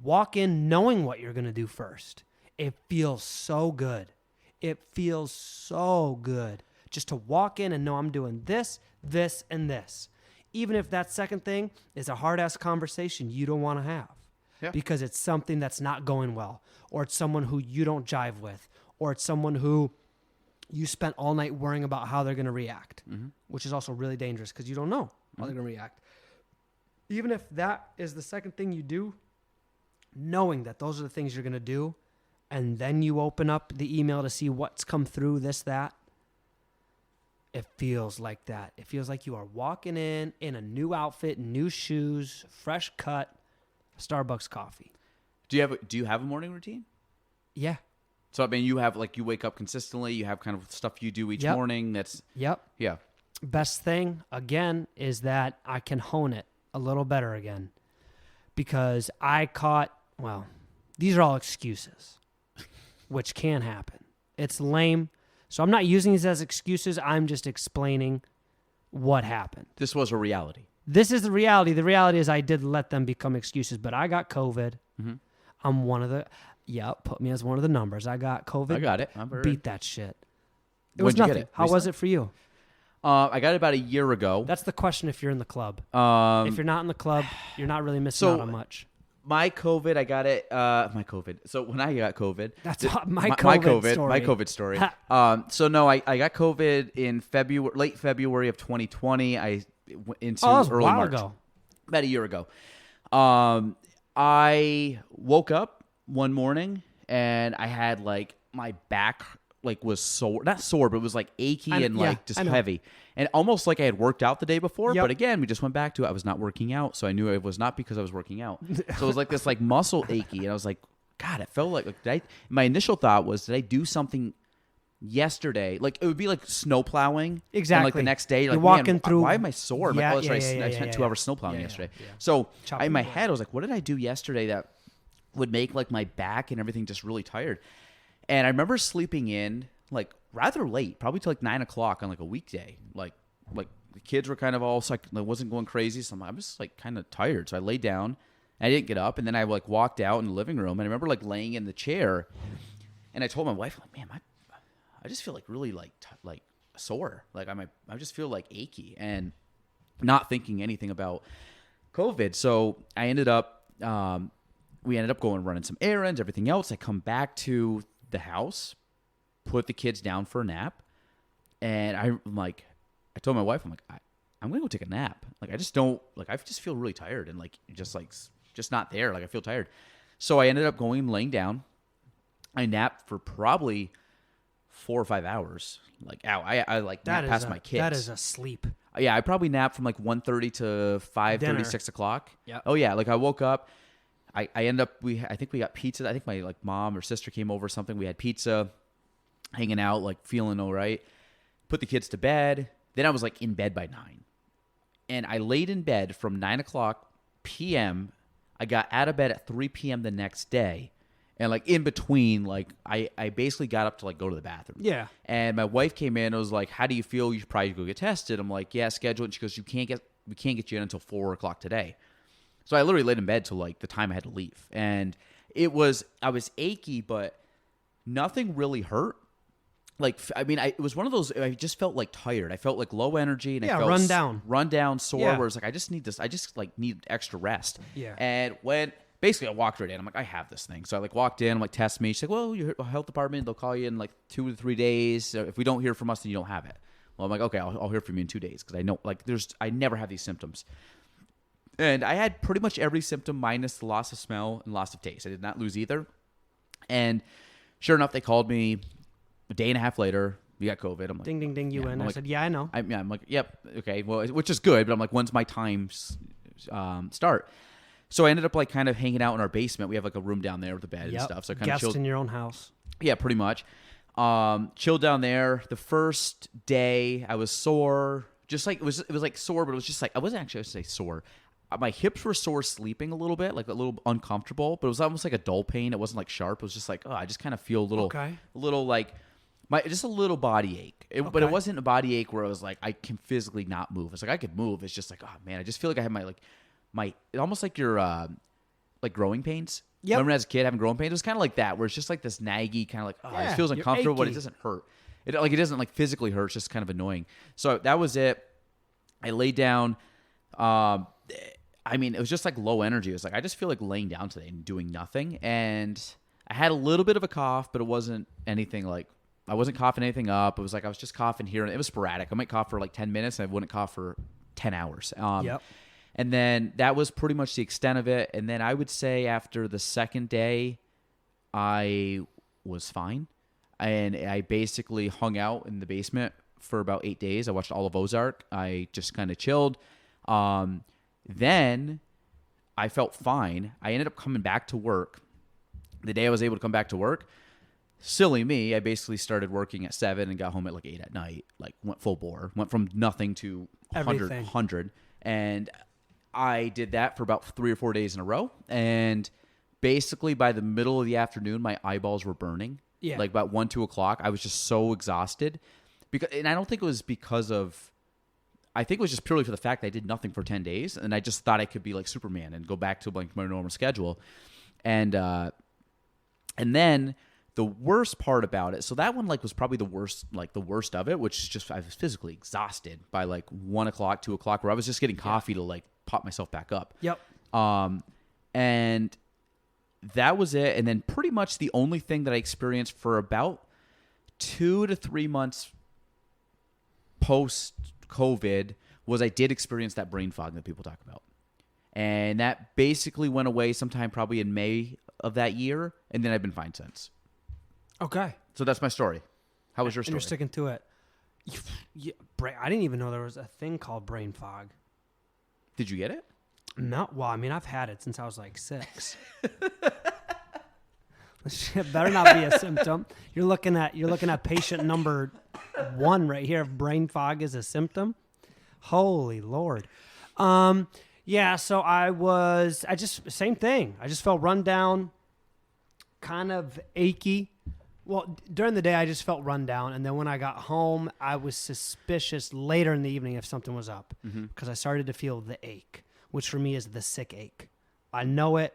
Speaker 2: Walk in knowing what you're going to do first. It feels so good. It feels so good just to walk in and know I'm doing this, this, and this. Even if that second thing is a hard-ass conversation you don't want to have because it's something that's not going well, or it's someone who you don't jive with, or it's someone who you spent all night worrying about how they're going to react, which is also really dangerous because you don't know how they're going to react. Even if that is the second thing you do, knowing that those are the things you're going to do, and then you open up the email to see what's come through, this, that, it feels like that. It feels like you are walking in a new outfit, new shoes, fresh cut, Starbucks coffee.
Speaker 1: Do you have a morning routine?
Speaker 2: Yeah.
Speaker 1: So, I mean, you wake up consistently. You have kind of stuff you do each morning.
Speaker 2: Yep.
Speaker 1: Yeah.
Speaker 2: Best thing, again, is that I can hone it a little better again. Because these are all excuses, which can happen. It's lame. So I'm not using these as excuses. I'm just explaining what happened.
Speaker 1: This was a reality.
Speaker 2: This is the reality. The reality is I did let them become excuses, but I got COVID. Mm-hmm. I'm one of the... Yeah, put me as one of the numbers. I got COVID.
Speaker 1: I got it.
Speaker 2: Beat that shit. It was nothing. How was it for you?
Speaker 1: I got it about a year ago.
Speaker 2: That's the question if you're in the club. If you're not in the club, you're not really missing out on much.
Speaker 1: My COVID, I got it. My COVID. So when I got COVID,
Speaker 2: that's my COVID story.
Speaker 1: My COVID story. So no, I got COVID in late February of 2020. Into early March.
Speaker 2: Ago.
Speaker 1: About a year ago. I woke up one morning and I had my back was sore, not sore, but it was achy and just heavy, and almost like I had worked out the day before. But again, we just went back to it. I was not working out, so I knew it was not because I was working out. So it was this muscle achy, and I was like, God, it felt my initial thought was, did I do something yesterday? It would be snow plowing.
Speaker 2: Exactly.
Speaker 1: And the next day,
Speaker 2: you're walking through.
Speaker 1: Why am I sore? I spent 2 hours snow plowing yesterday. So in my head, I was like, what did I do yesterday that would make my back and everything just really tired? And I remember sleeping in rather late, probably till 9 o'clock on a weekday. The kids were kind of all I wasn't going crazy, so I'm just kind of tired. So I laid down, and I didn't get up, and then I walked out in the living room, and I remember laying in the chair, and I told my wife, man, I just feel really sore. I just feel achy, and not thinking anything about COVID. So I ended up we ended up going running some errands, everything else. I come back to the house, put the kids down for a nap, and I told my wife, I'm gonna go take a nap. I just don't I just feel really tired and just not there. I feel tired. So I ended up going and laying down. I napped for probably 4 or 5 hours. I napped past my kids.
Speaker 2: That is a sleep.
Speaker 1: Yeah, I probably napped from 1:30 to 5:30, 6 o'clock.
Speaker 2: Yeah.
Speaker 1: Oh yeah, I woke up. I ended up. I think we got pizza. I think my mom or sister came over or something. We had pizza, hanging out, feeling all right. Put the kids to bed. Then I was in bed by 9, and I laid in bed from 9 o'clock p.m. I got out of bed at 3 p.m. the next day, And like in between, like I basically got up to like go to the bathroom.
Speaker 2: Yeah.
Speaker 1: And my wife came in and was like, "How do you feel? You should probably go get tested." I'm like, "Yeah, schedule it." And she goes, we can't get you in until 4:00 today. So I literally laid in bed till like the time I had to leave. And I was achy, but nothing really hurt. Like, I mean, it was one of those, I just felt like tired. I felt like low energy and I felt run down, sore,
Speaker 2: Yeah.
Speaker 1: where it's like, I just need extra rest.
Speaker 2: Yeah.
Speaker 1: And basically I walked right in. I'm like, I have this thing. So I like walked in, I'm like, test me. She's like, well, your health department, they'll call you in like 2 to 3 days. So if we don't hear from us, then you don't have it. Well, I'm like, okay, I'll hear from you in 2 days. Cause I know like I never have these symptoms. And I had pretty much every symptom minus the loss of smell and loss of taste. I did not lose either. And sure enough, they called me a day and a half later. You got COVID. I'm like,
Speaker 2: ding, ding, ding, you in. I said, yeah, I know.
Speaker 1: I'm like, yep, okay, well, which is good. But I'm like, when's my time start? So I ended up like kind of hanging out in our basement. We have like a room down there with a bed and stuff. So I kind of chilled
Speaker 2: in your own house.
Speaker 1: Yeah, pretty much. Chilled down there. The first day I was sore. Just like it was like sore, but it was just like I wasn't actually say sore. My hips were sore sleeping a little bit, like a little uncomfortable, but it was almost like a dull pain. It wasn't like sharp. It was just like, oh, I just kind of feel a little like just a little body ache. But it wasn't a body ache where it was like I can physically not move. It's like I could move. It's just like, oh man, I just feel like I have my almost like your like growing pains.
Speaker 2: Yep.
Speaker 1: Remember as a kid having growing pains? It was kind of like that, where it's just like this naggy kind of like, it feels uncomfortable, but it doesn't hurt. It doesn't like physically hurt. It's just kind of annoying. So that was it. I laid down. I mean, it was just like low energy. It was like, I just feel like laying down today and doing nothing. And I had a little bit of a cough, but it wasn't anything like, I wasn't coughing anything up. It was like, I was just coughing here. And it was sporadic. I might cough for like 10 minutes and I wouldn't cough for 10 hours.
Speaker 2: Yep.
Speaker 1: And then that was pretty much the extent of it. And then I would say after the second day, I was fine. And I basically hung out in the basement for about 8 days. I watched all of Ozark. I just kind of chilled. Then I felt fine. I ended up coming back to work. The day I was able to come back to work, silly me, I basically started working at 7 and got home at like 8 at night. Like went full bore. Went from nothing to 100. And I did that for about 3 or 4 days in a row. And basically by the middle of the afternoon, my eyeballs were burning.
Speaker 2: Yeah.
Speaker 1: Like about 1, 2 o'clock. I was just so exhausted. And I don't think it was because of... I think it was just purely for the fact that I did nothing for 10 days. And I just thought I could be like Superman and go back to like my normal schedule. And then the worst part about it, so that one like was probably the worst of it, which is just I was physically exhausted by like 1 o'clock, 2 o'clock, where I was just getting coffee to like pop myself back up.
Speaker 2: Yep.
Speaker 1: And that was it. And then pretty much the only thing that I experienced for about 2 to 3 months post-COVID was I did experience that brain fog that people talk about. And that basically went away sometime probably in May of that year. And then I've been fine since.
Speaker 2: Okay.
Speaker 1: So that's my story. How was your story?
Speaker 2: And you're sticking to it. I didn't even know there was a thing called brain fog.
Speaker 1: Did you get it?
Speaker 2: No. Well, I mean, I've had it since I was like 6. It better not be a symptom. You're looking at patient number 1 right here. If brain fog is a symptom, holy Lord. Yeah. So same thing. I just felt run down, kind of achy. Well, during the day I just felt run down, and then when I got home, I was suspicious later in the evening if something was up, because I started to feel the ache, which for me is the sick ache. I know it.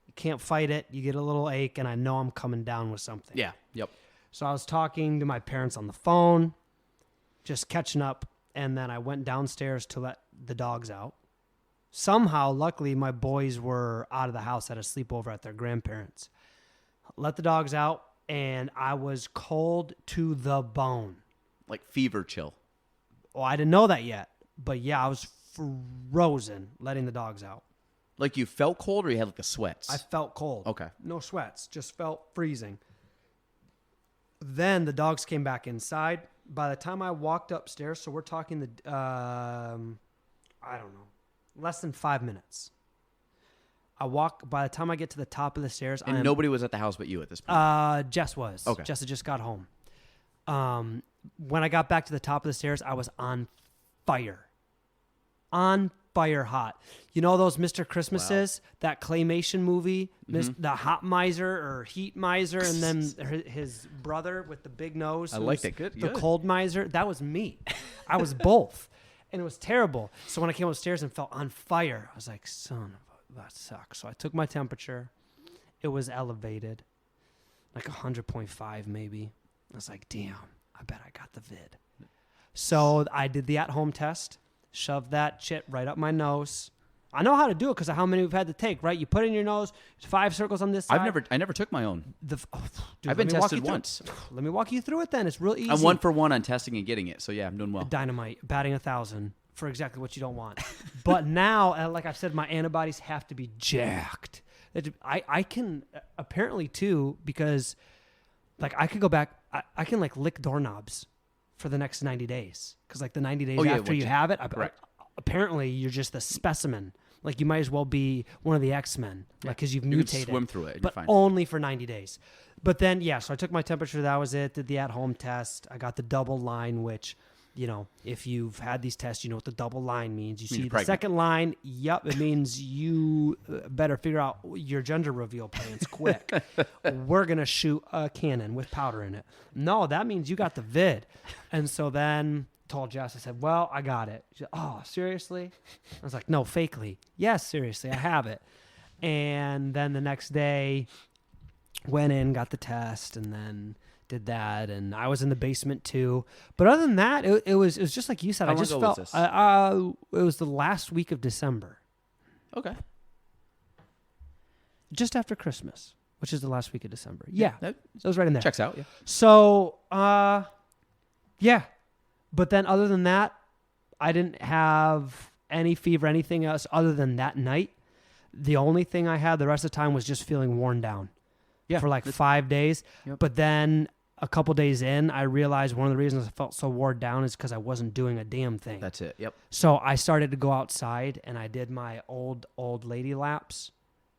Speaker 2: You can't fight it. You get a little ache, and I know I'm coming down with something.
Speaker 1: Yeah. Yep.
Speaker 2: So I was talking to my parents on the phone, just catching up, and then I went downstairs to let the dogs out. Somehow, luckily, my boys were out of the house at a sleepover at their grandparents'. Let the dogs out, and I was cold to the bone.
Speaker 1: Like fever chill.
Speaker 2: Oh, I didn't know that yet. But yeah, I was frozen letting the dogs out.
Speaker 1: Like you felt cold or you had like the sweats?
Speaker 2: I felt cold.
Speaker 1: Okay.
Speaker 2: No sweats. Just felt freezing. Then the dogs came back inside. By the time I walked upstairs, so we're talking I don't know, less than 5 minutes. By the time I get to the top of the stairs,
Speaker 1: and nobody was at the house but you at this point.
Speaker 2: Jess was.
Speaker 1: Okay.
Speaker 2: Jess had just got home. When I got back to the top of the stairs, I was on fire. On fire hot. You know those Mr. Christmases, that claymation movie, the Hot Miser or Heat Miser, and then his brother with the big nose.
Speaker 1: I liked it. Good.
Speaker 2: The Cold Miser. That was me. I was both. And it was terrible. So when I came upstairs and felt on fire, I was like, that sucks. So I took my temperature. It was elevated, like 100.5 maybe. I was like, damn, I bet I got the vid. So I did the at-home test, shoved that shit right up my nose. I know how to do it because of how many we've had to take, right? You put it in your nose, 5 circles on this side.
Speaker 1: I never took my own.
Speaker 2: Dude,
Speaker 1: I've been tested once.
Speaker 2: Let me walk you through it then. It's real easy.
Speaker 1: I'm 1 for 1 on testing and getting it. So yeah, I'm doing well.
Speaker 2: Dynamite, batting 1,000 for exactly what you don't want. But now, like I've said, my antibodies have to be jacked. I can apparently too, because like I could go back, I can like lick doorknobs for the next 90 days. Because like the 90 days after you have it, apparently you're just a specimen. Like you might as well be one of the X-Men, like because you've mutated.
Speaker 1: You can swim through it,
Speaker 2: but
Speaker 1: you're fine.
Speaker 2: Only for 90 days. But then, so I took my temperature. That was it. Did the at-home test. I got the double line, which, you know, if you've had these tests, you know what the double line means. You see the second line. Yep, it means you better figure out your gender reveal plans quick. We're gonna shoot a cannon with powder in it. No, that means you got the vid. And so then told Jess, I said, well, I got it. She said, oh, seriously? I was like, no, fakely. Yes, seriously, I have it. And then the next day, went in, got the test, and then did that. And I was in the basement too. But other than that, it was just like you said.
Speaker 1: How
Speaker 2: I just
Speaker 1: long ago
Speaker 2: felt
Speaker 1: was this?
Speaker 2: It was the last week of December.
Speaker 1: Okay.
Speaker 2: Just after Christmas, which is the last week of December. Yeah,
Speaker 1: that
Speaker 2: so it was right in there.
Speaker 1: checks out. Yeah.
Speaker 2: So, yeah. But then other than that, I didn't have any fever, anything else other than that night. The only thing I had the rest of the time was just feeling worn down for like 5 days.
Speaker 1: Yep.
Speaker 2: But then a couple days in, I realized one of the reasons I felt so worn down is because I wasn't doing a damn thing.
Speaker 1: That's it. Yep.
Speaker 2: So I started to go outside and I did my old lady laps.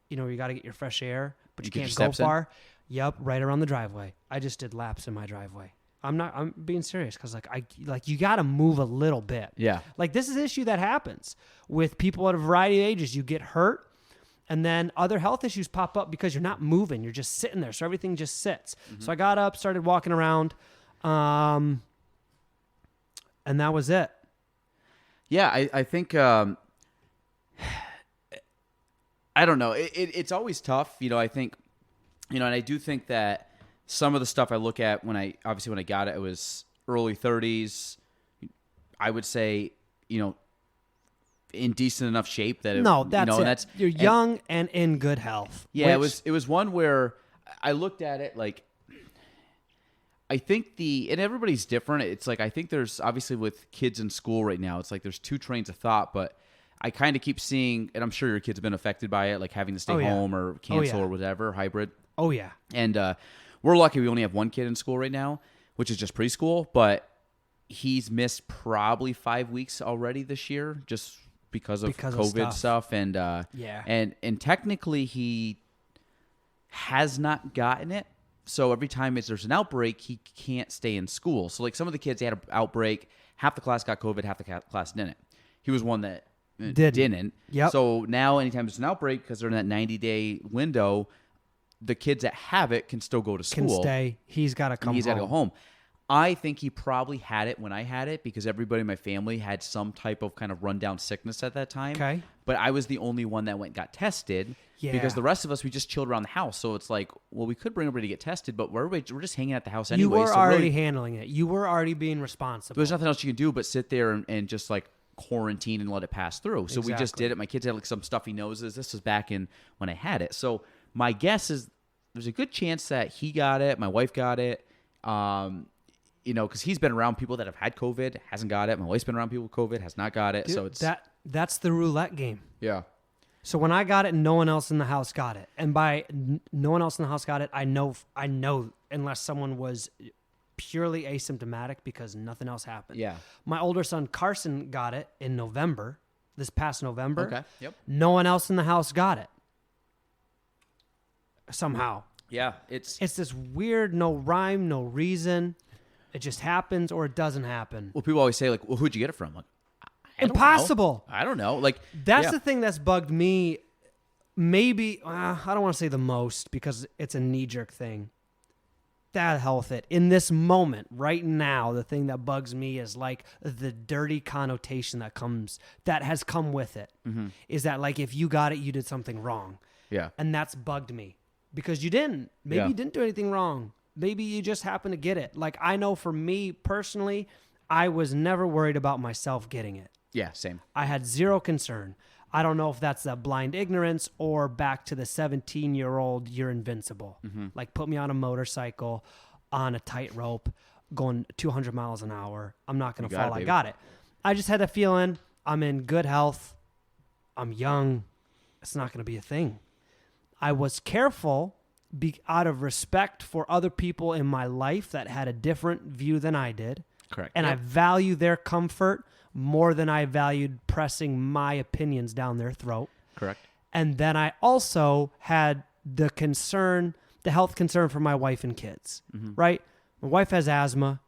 Speaker 2: You know, where you got to get your fresh air, but you can't go far. Yep, right around the driveway. I just did laps in my driveway. I'm being serious because you got to move a little bit.
Speaker 1: Yeah.
Speaker 2: Like this is an issue that happens with people at a variety of ages. You get hurt and then other health issues pop up because you're not moving. You're just sitting there. So everything just sits. Mm-hmm. So I got up, started walking around, and that was it.
Speaker 1: Yeah, I think, I don't know. It's always tough. You know, I think, you know, and I do think that some of the stuff I look at when I got it, it was early 30s. I would say, you know, in decent enough shape that
Speaker 2: you're young and in good health.
Speaker 1: Yeah, it was one where I looked at it like I think and everybody's different. It's like I think there's obviously with kids in school right now, it's like there's two trains of thought, but I kind of keep seeing, and I'm sure your kids have been affected by it, like having to stay home or cancel or whatever, hybrid.
Speaker 2: Oh yeah.
Speaker 1: And we're lucky we only have one kid in school right now, which is just preschool, but he's missed probably 5 weeks already this year just because of COVID stuff. And and technically he has not gotten it. So every time there's an outbreak, he can't stay in school. So like some of the kids, they had an outbreak, half the class got COVID, half the class didn't. He was one that didn't.
Speaker 2: Yep.
Speaker 1: So now anytime there's an outbreak, because they're in that 90-day window, the kids that have it can still go to school.
Speaker 2: Can stay. He's got to come home.
Speaker 1: He's got to go home. I think he probably had it when I had it because everybody in my family had some type of kind of rundown sickness at that time.
Speaker 2: Okay.
Speaker 1: But I was the only one that went and got tested because the rest of us, we just chilled around the house. So it's like, well, we could bring everybody to get tested, but we're just hanging at the house anyway.
Speaker 2: You were already handling it. You were already being responsible.
Speaker 1: There's nothing else you can do but sit there and just like quarantine and let it pass through. So we just did it. My kids had like some stuffy noses. This was back in when I had it. So my guess is there's a good chance that he got it. My wife got it. You know, because he's been around people that have had COVID, hasn't got it. My wife's been around people with COVID, has not got it.
Speaker 2: Dude,
Speaker 1: so it's
Speaker 2: that's the roulette game.
Speaker 1: Yeah.
Speaker 2: So when I got it, no one else in the house got it, and by no one else in the house got it, I know unless someone was purely asymptomatic because nothing else happened.
Speaker 1: Yeah.
Speaker 2: My older son Carson got it in November, this past November.
Speaker 1: Okay. Yep.
Speaker 2: No one else in the house got it. Somehow.
Speaker 1: Yeah. It's
Speaker 2: this weird, no rhyme, no reason. It just happens or it doesn't happen.
Speaker 1: Well, people always say like, well, who'd you get it from? Like, I
Speaker 2: Impossible.
Speaker 1: I don't know. Like
Speaker 2: That's the thing that's bugged me. Maybe I don't want to say the most because it's a knee-jerk thing. That hell with it. In this moment, right now, the thing that bugs me is like the dirty connotation that has come with it. Is that like if you got it, you did something wrong.
Speaker 1: Yeah.
Speaker 2: And that's bugged me because you didn't. Maybe you didn't do anything wrong. Maybe you just happened to get it. Like I know for me personally, I was never worried about myself getting it.
Speaker 1: Yeah, same.
Speaker 2: I had zero concern. I don't know if that's that blind ignorance or back to the 17-year-old, you're invincible. Like put me on a motorcycle, on a tightrope, going 200 miles an hour. I'm not going to fall. I got it. I just had a feeling I'm in good health. I'm young. It's not going to be a thing. I was careful out of respect for other people in my life that had a different view than I did.
Speaker 1: Correct.
Speaker 2: And I value their comfort more than I valued pressing my opinions down their throat.
Speaker 1: Correct.
Speaker 2: And then I also had the health concern for my wife and kids, right? My wife has asthma.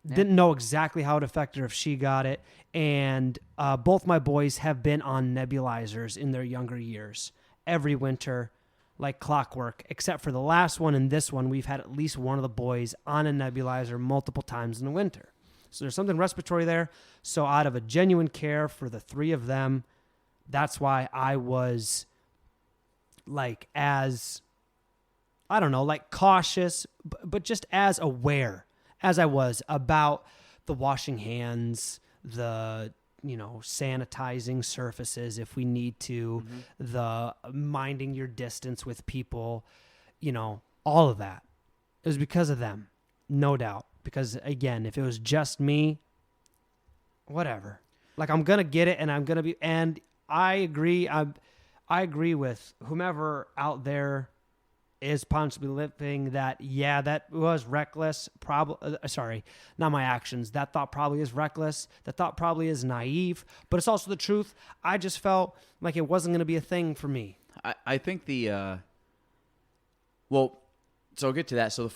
Speaker 2: Didn't know exactly how it affected her if she got it. And both my boys have been on nebulizers in their younger years every winter, like clockwork, except for the last one and this one. We've had at least one of the boys on a nebulizer multiple times in the winter. So there's something respiratory there. So out of a genuine care for the three of them, that's why I was like cautious, but just as aware as I was about the washing hands, the, sanitizing surfaces if we need to, the minding your distance with people, all of that. It was because of them, no doubt. Because again, if it was just me, whatever. Like I'm gonna get it, and I'm gonna be. And I agree. I agree with whomever out there is possibly living that. Yeah, that was reckless. Probably. Sorry, not my actions. That thought probably is reckless. That thought probably is naive. But it's also the truth. I just felt like it wasn't gonna be a thing for me.
Speaker 1: I think so I'll get to that. So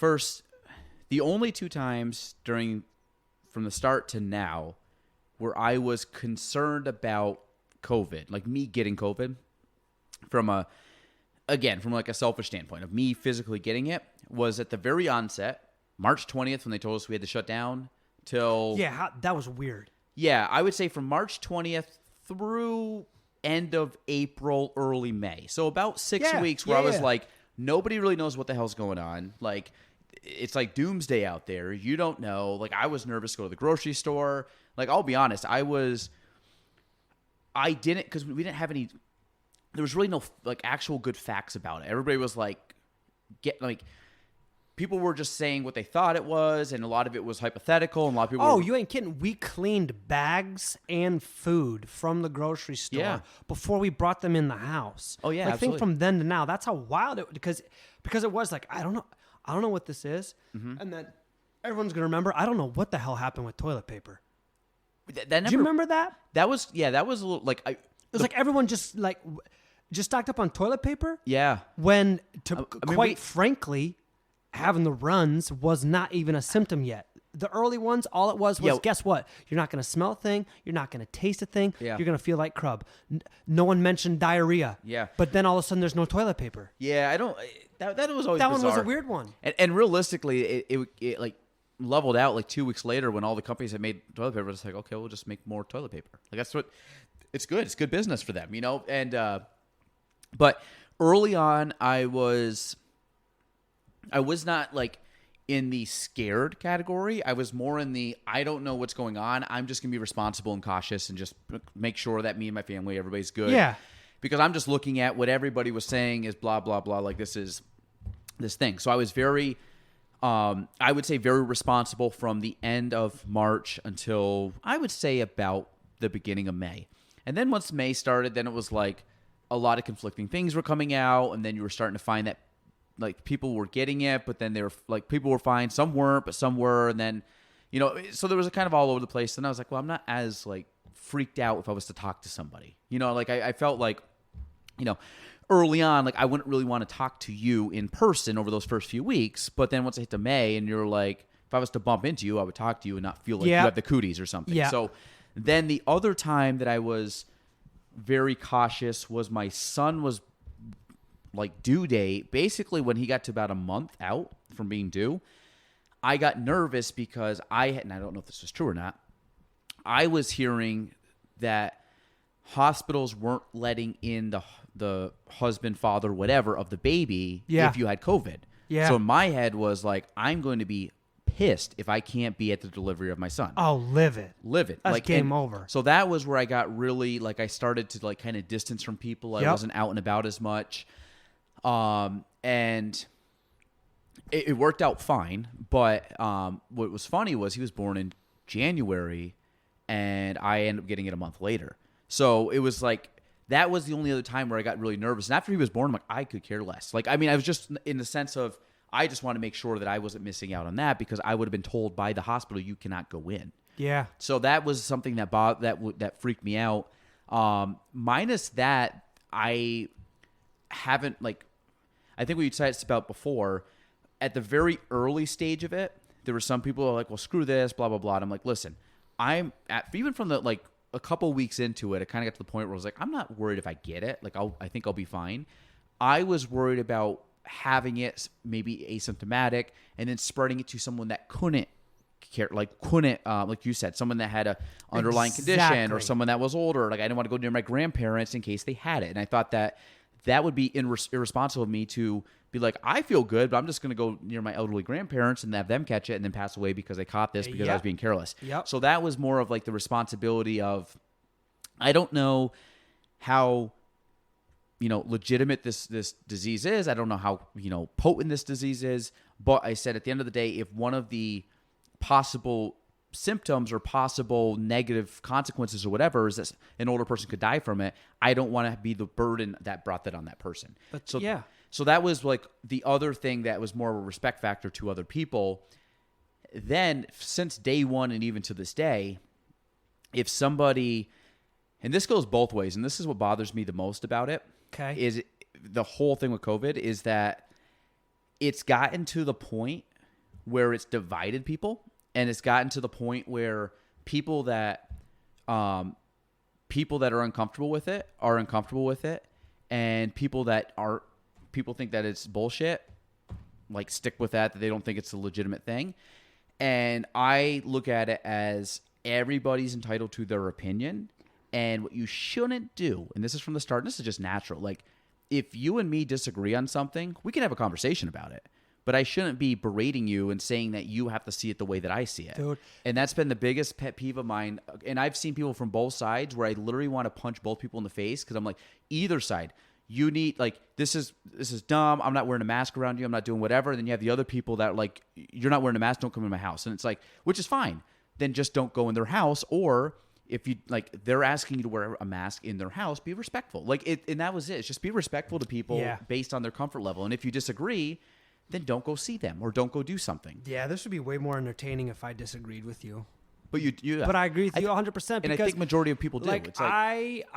Speaker 1: the only two times from the start to now where I was concerned about COVID, like me getting COVID from like a selfish standpoint of me physically getting it, was at the very onset, March 20th, when they told us we had to shut down till...
Speaker 2: Yeah, that was weird.
Speaker 1: Yeah, I would say from March 20th through end of April, early May. So about 6 weeks where I was like, nobody really knows what the hell's going on. Like... It's like doomsday out there. You don't know. Like I was nervous to go to the grocery store. Like I'll be honest, I didn't, because we didn't have any. There was really no like actual good facts about it. Everybody was like, people were just saying what they thought it was, and a lot of it was hypothetical. And a lot of people.
Speaker 2: You ain't kidding. We cleaned bags and food from the grocery store before we brought them in the house.
Speaker 1: Oh yeah,
Speaker 2: I think from then to now, that's how wild it because it was like I don't know what this is. And then everyone's going to remember, I don't know what the hell happened with toilet paper. Do you remember that?
Speaker 1: That was a little like...
Speaker 2: It was like everyone just stocked up on toilet paper?
Speaker 1: Yeah.
Speaker 2: When, frankly, having the runs was not even a symptom yet. The early ones, all it was guess what? You're not going to smell a thing. You're not going to taste a thing.
Speaker 1: Yeah.
Speaker 2: You're going to feel like crud. No one mentioned diarrhea.
Speaker 1: Yeah.
Speaker 2: But then all of a sudden there's no toilet paper.
Speaker 1: Yeah, I don't... That was always
Speaker 2: That
Speaker 1: bizarre.
Speaker 2: one was a weird one.
Speaker 1: And realistically, it like leveled out like 2 weeks later when all the companies that made toilet paper. It's like, okay, we'll just make more toilet paper. Like that's what... It's good. It's good business for them, And but early on, I was not like in the scared category. I was more in the I don't know what's going on. I'm just gonna be responsible and cautious and just make sure that me and my family, everybody's good.
Speaker 2: Yeah.
Speaker 1: Because I'm just looking at what everybody was saying is blah blah blah. Like this is this thing. So I was very, I would say, very responsible from the end of March until I would say about the beginning of May. And then once May started, then it was like a lot of conflicting things were coming out, and then you were starting to find that like people were getting it, but then they were like people were fine, some weren't, but some were, and then so there was a kind of all over the place. And I was like, well, I'm not as like freaked out if I was to talk to somebody. Like I felt like, early on, like I wouldn't really want to talk to you in person over those first few weeks. But then once I hit to May and you're like, if I was to bump into you, I would talk to you and not feel like you have the cooties or something.
Speaker 2: Yeah.
Speaker 1: So Then the other time that I was very cautious was my son was like due date. Basically, when he got to about a month out from being due, I got nervous because and I don't know if this is true or not, I was hearing that hospitals weren't letting in the husband, father, whatever of the baby if you had COVID.
Speaker 2: Yeah.
Speaker 1: So in my head was like, I'm going to be pissed if I can't be at the delivery of my son.
Speaker 2: Oh, live it.
Speaker 1: That's
Speaker 2: like, game over.
Speaker 1: So that was where I got really, like, I started to like kind of distance from people. I wasn't out and about as much. And it worked out fine. But what was funny was he was born in January and I ended up getting it a month later. So it was like, that was the only other time where I got really nervous. And after he was born, I'm like, I could care less. Like, I mean, I was just in the sense of, I just want to make sure that I wasn't missing out on that because I would have been told by the hospital, you cannot go in.
Speaker 2: Yeah.
Speaker 1: So that was something that freaked me out. Minus that, I haven't, like, I think we talked about before, at the very early stage of it, there were some people who were like, well, screw this, blah, blah, blah. And I'm like, listen, even from the, like, a couple weeks into it, I kind of got to the point where I was like, I'm not worried if I get it. Like, I think I'll be fine. I was worried about having it maybe asymptomatic and then spreading it to someone that couldn't care, like you said, someone that had a underlying condition or someone that was older. Like, I didn't want to go near my grandparents in case they had it. And I thought that would be irresponsible of me to be like, I feel good, but I'm just going to go near my elderly grandparents and have them catch it and then pass away because they caught this because I was being careless.
Speaker 2: Yep.
Speaker 1: So that was more of like the responsibility of, I don't know how, legitimate this disease is. I don't know how, potent this disease is. But I said at the end of the day, if one of the possible symptoms or possible negative consequences or whatever is that an older person could die from it, I don't want to be the burden that brought that on that person. So that was like the other thing that was more of a respect factor to other people. Then since day one and even to this day, if somebody, and this goes both ways, and this is what bothers me the most about it, is the whole thing with COVID is that it's gotten to the point where it's divided people, and it's gotten to the point where people that are uncomfortable with it are uncomfortable with it, and people think that it's bullshit, like stick with that they don't think it's a legitimate thing. And I look at it as everybody's entitled to their opinion. And what you shouldn't do, and this is from the start, and this is just natural, like if you and me disagree on something, we can have a conversation about it. But I shouldn't be berating you and saying that you have to see it the way that I see it. Dude. And that's been the biggest pet peeve of mine. And I've seen people from both sides where I literally want to punch both people in the face because I'm like, either side, you need, like, this is dumb. I'm not wearing a mask around you. I'm not doing whatever. And then you have the other people that are like, you're not wearing a mask, don't come in my house. And it's like, which is fine. Then just don't go in their house. Or if you, like, they're asking you to wear a mask in their house, be respectful. And that was it. It's just be respectful to people based on their comfort level. And if you disagree, then don't go see them or don't go do something.
Speaker 2: Yeah, this would be way more entertaining if I disagreed with you.
Speaker 1: But
Speaker 2: But I agree with you 100%.
Speaker 1: And I think majority of people do.
Speaker 2: Like,
Speaker 1: it's like,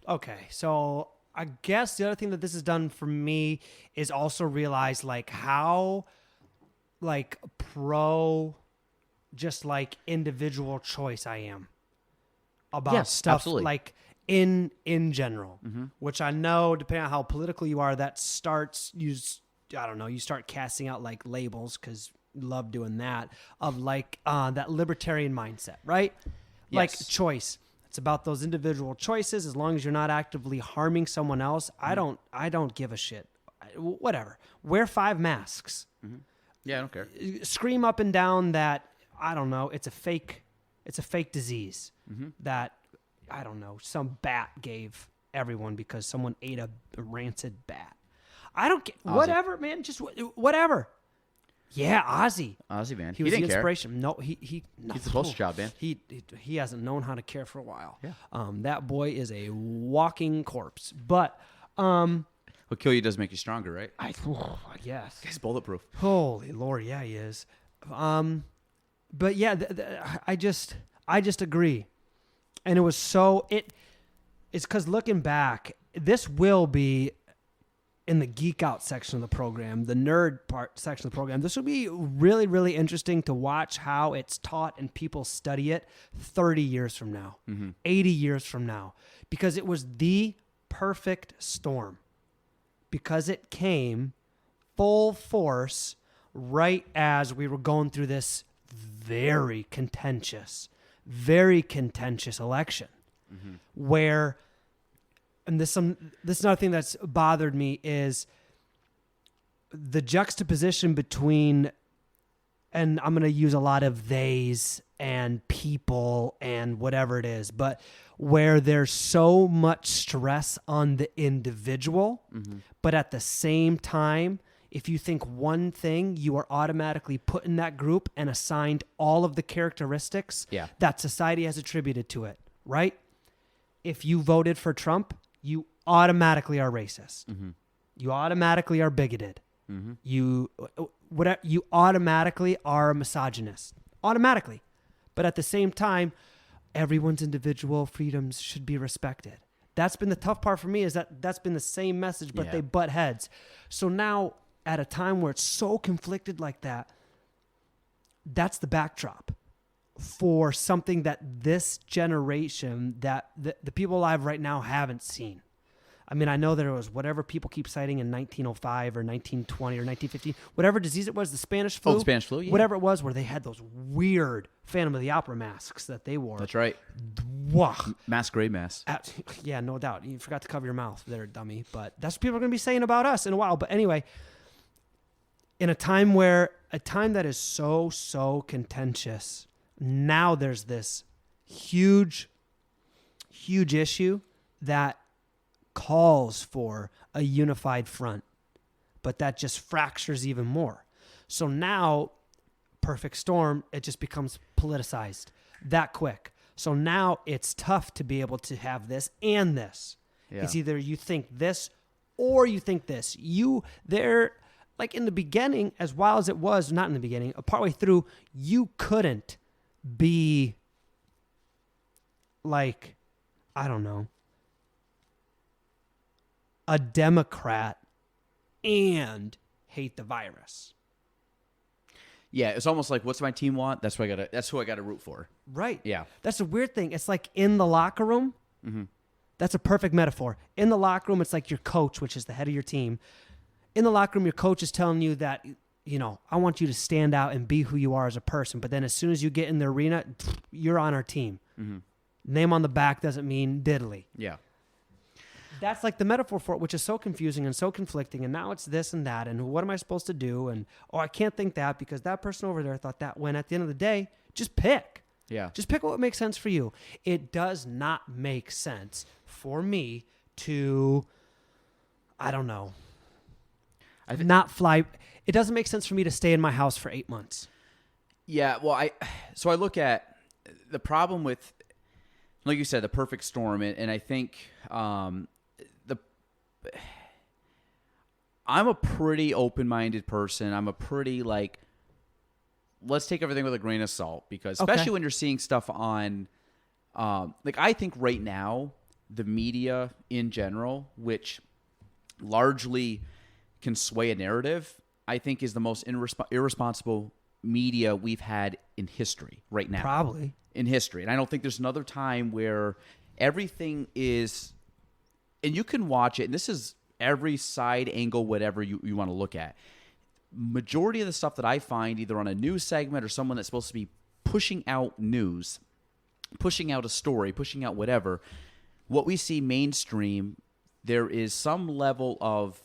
Speaker 2: okay, so I guess the other thing that this has done for me is also realize like how like pro just like individual choice I am about stuff
Speaker 1: absolutely.
Speaker 2: Like in general, which I know depending on how political you are, that starts you start casting out like labels because you love doing that of like that libertarian mindset, right?
Speaker 1: Yes.
Speaker 2: Like choice. It's about those individual choices. As long as you're not actively harming someone else, I don't give a shit. Whatever. Wear 5 masks.
Speaker 1: Mm-hmm. Yeah, I don't care.
Speaker 2: Scream up and down that I don't know. It's a fake disease that I don't know. Some bat gave everyone because someone ate a rancid bat. I don't get whatever, man. Just whatever. Yeah, Ozzy,
Speaker 1: man.
Speaker 2: He was
Speaker 1: didn't
Speaker 2: the inspiration. Care. No,
Speaker 1: He's the poster child, man.
Speaker 2: He hasn't known how to care for a while.
Speaker 1: Yeah.
Speaker 2: That boy is a walking corpse. But
Speaker 1: what kill you does make you stronger, right?
Speaker 2: I guess.
Speaker 1: Guy's bulletproof.
Speaker 2: Holy Lord, yeah, he is. But yeah, I just agree, and it was so it's because looking back, this will be in the geek out section of the program, the nerd part section of the program. This will be really, really interesting to watch how it's taught and people study it 30 years from now, 80 years from now, because it was the perfect storm, because it came full force right as we were going through this very contentious election, where, and this is another thing that's bothered me, is the juxtaposition between, and I'm going to use a lot of theys and people and whatever it is, but where there's so much stress on the individual, but at the same time, if you think one thing, you are automatically put in that group and assigned all of the characteristics that society has attributed to it, right? If you voted for Trump, you automatically are racist. You automatically are bigoted. You automatically are a misogynist. Automatically. But at the same time, everyone's individual freedoms should be respected. That's been the tough part for me, is that's been the same message, but they butt heads. So now, at a time where it's so conflicted like that, that's the backdrop for something that this generation, that the people alive right now haven't seen. I mean, I know there was whatever people keep citing in 1905 or 1920 or 1915, whatever disease it was, the Spanish flu.
Speaker 1: Oh, the Spanish flu, yeah.
Speaker 2: Whatever it was, where they had those weird Phantom of the Opera masks that they wore.
Speaker 1: That's right.
Speaker 2: Wah.
Speaker 1: Masquerade mask.
Speaker 2: Yeah, no doubt. You forgot to cover your mouth there, dummy. But that's what people are going to be saying about us in a while. But anyway, in a time that is so contentious, now there's this huge issue that calls for a unified front, but that just fractures even more. So now, perfect storm, it just becomes politicized that quick. So now it's tough to be able to have this and this. Yeah. It's either you think this or you think this. Like in the beginning, as wild as it was, not in the beginning, partway through, you couldn't be like, I don't know, a Democrat and hate the virus.
Speaker 1: Yeah, it's almost like, what's my team want? That's who I gotta root for.
Speaker 2: Right.
Speaker 1: Yeah.
Speaker 2: That's a weird thing. It's like in the locker room. That's a perfect metaphor. In the locker room, it's like your coach, which is the head of your team. In the locker room, your coach is telling you that, I want you to stand out and be who you are as a person. But then as soon as you get in the arena, you're on our team. Name on the back doesn't mean diddly. Yeah. That's like the metaphor for it, which is so confusing and so conflicting. And now it's this and that. And what am I supposed to do? And, I can't think that because that person over there thought that, when at the end of the day, just pick. Yeah. Just pick what makes sense for you. It does not make sense for me to, I don't know, not fly. It doesn't make sense for me to stay in my house for 8 months. Yeah. Well, I look at the problem with, like you said, the perfect storm. And I think, I'm a pretty open-minded person. I'm a pretty let's take everything with a grain of salt, because especially when you're seeing stuff on, I think right now the media in general, which largely can sway a narrative, I think is the most irresponsible media we've had in history right now. Probably. In history. And I don't think there's another time where everything is, and you can watch it, and this is every side angle, whatever you want to look at. Majority of the stuff that I find either on a news segment or someone that's supposed to be pushing out news, pushing out a story, pushing out whatever, what we see mainstream, there is some level of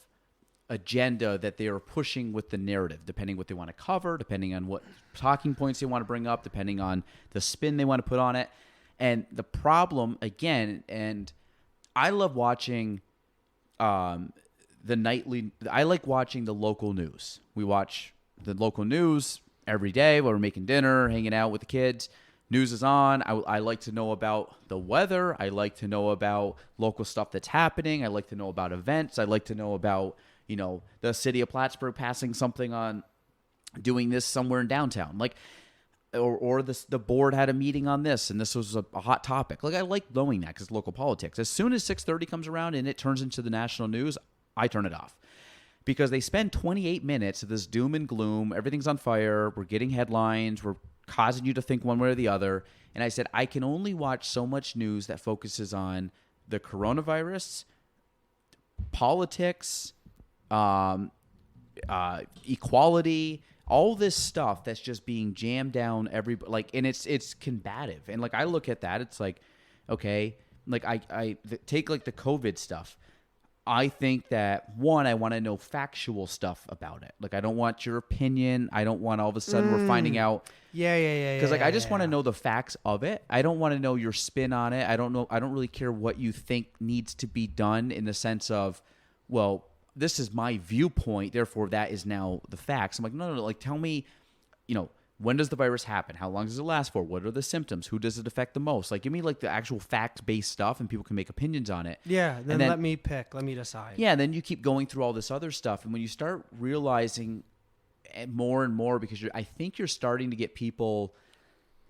Speaker 2: agenda that they are pushing with the narrative, depending what they want to cover, depending on what talking points they want to bring up, depending on the spin they want to put on it. And the problem, again, and I love watching I like watching the local news. We watch the local news every day while we're making dinner, hanging out with the kids. News is on. I like to know about the weather. I like to know about local stuff that's happening. I like to know about events. I like to know about, the city of Plattsburgh passing something on doing this somewhere in downtown. Or the board had a meeting on this, and this was a hot topic. I like knowing that because it's local politics. As soon as 6:30 comes around and it turns into the national news, I turn it off.
Speaker 1: because they spend 28 minutes of this doom and gloom. Everything's on fire. We're getting headlines. We're causing you to think one way or the other. And I said, I can only watch so much news that focuses on the coronavirus, politics, equality, all this stuff that's just being jammed down and it's combative. And like I look at that, it's like, okay, like take like the COVID stuff. I think that one, I want to know factual stuff about it. Like I don't want your opinion. I don't want all of a sudden we're finding out.
Speaker 2: Yeah.
Speaker 1: Because like I just want to know the facts of it. I don't want to know your spin on it. I don't really care what you think needs to be done in the sense of, well, this is my viewpoint, therefore that is now the facts. I'm like, no. Like tell me, when does the virus happen? How long does it last for? What are the symptoms? Who does it affect the most? Like give me like the actual fact-based stuff and people can make opinions on it.
Speaker 2: Yeah, then let me pick. Let me decide.
Speaker 1: Yeah, and then you keep going through all this other stuff. And when you start realizing more and more, because I think you're starting to get people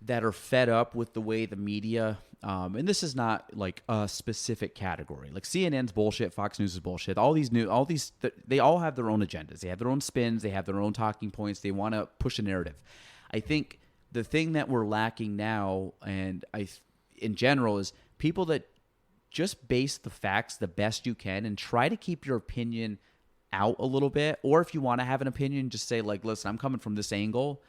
Speaker 1: that are fed up with the way the media, and this is not like a specific category. Like CNN's bullshit, Fox News is bullshit. They all have their own agendas. They have their own spins. They have their own talking points. They want to push a narrative. I think the thing that we're lacking now, and in general, is people that just base the facts the best you can and try to keep your opinion out a little bit. Or if you want to have an opinion, just say like, listen, I'm coming from this angle.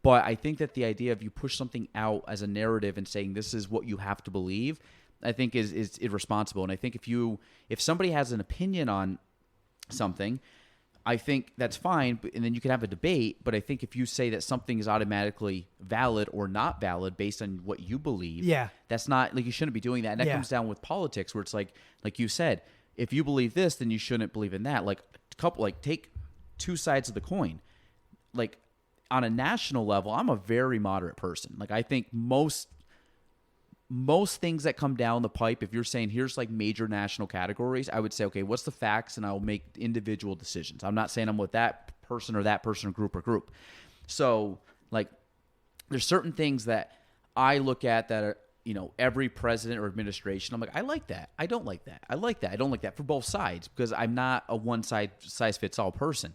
Speaker 1: But I think that the idea of you push something out as a narrative and saying this is what you have to believe, I think is irresponsible. And I think if somebody has an opinion on something, I think that's fine, and then you can have a debate. But I think if you say that something is automatically valid or not valid based on what you believe, that's not like you shouldn't be doing that. And that comes down with politics, where it's like you said, if you believe this, then you shouldn't believe in that. Take two sides of the coin. Like on a national level, I'm a very moderate person. Like I think most things that come down the pipe, if you're saying here's like major national categories, I would say, okay, what's the facts? And I'll make individual decisions. I'm not saying I'm with that person or group. So like there's certain things that I look at that are, every president or administration, I'm like, I like that. I don't like that. I like that. I don't like that for both sides because I'm not a one size fits all person.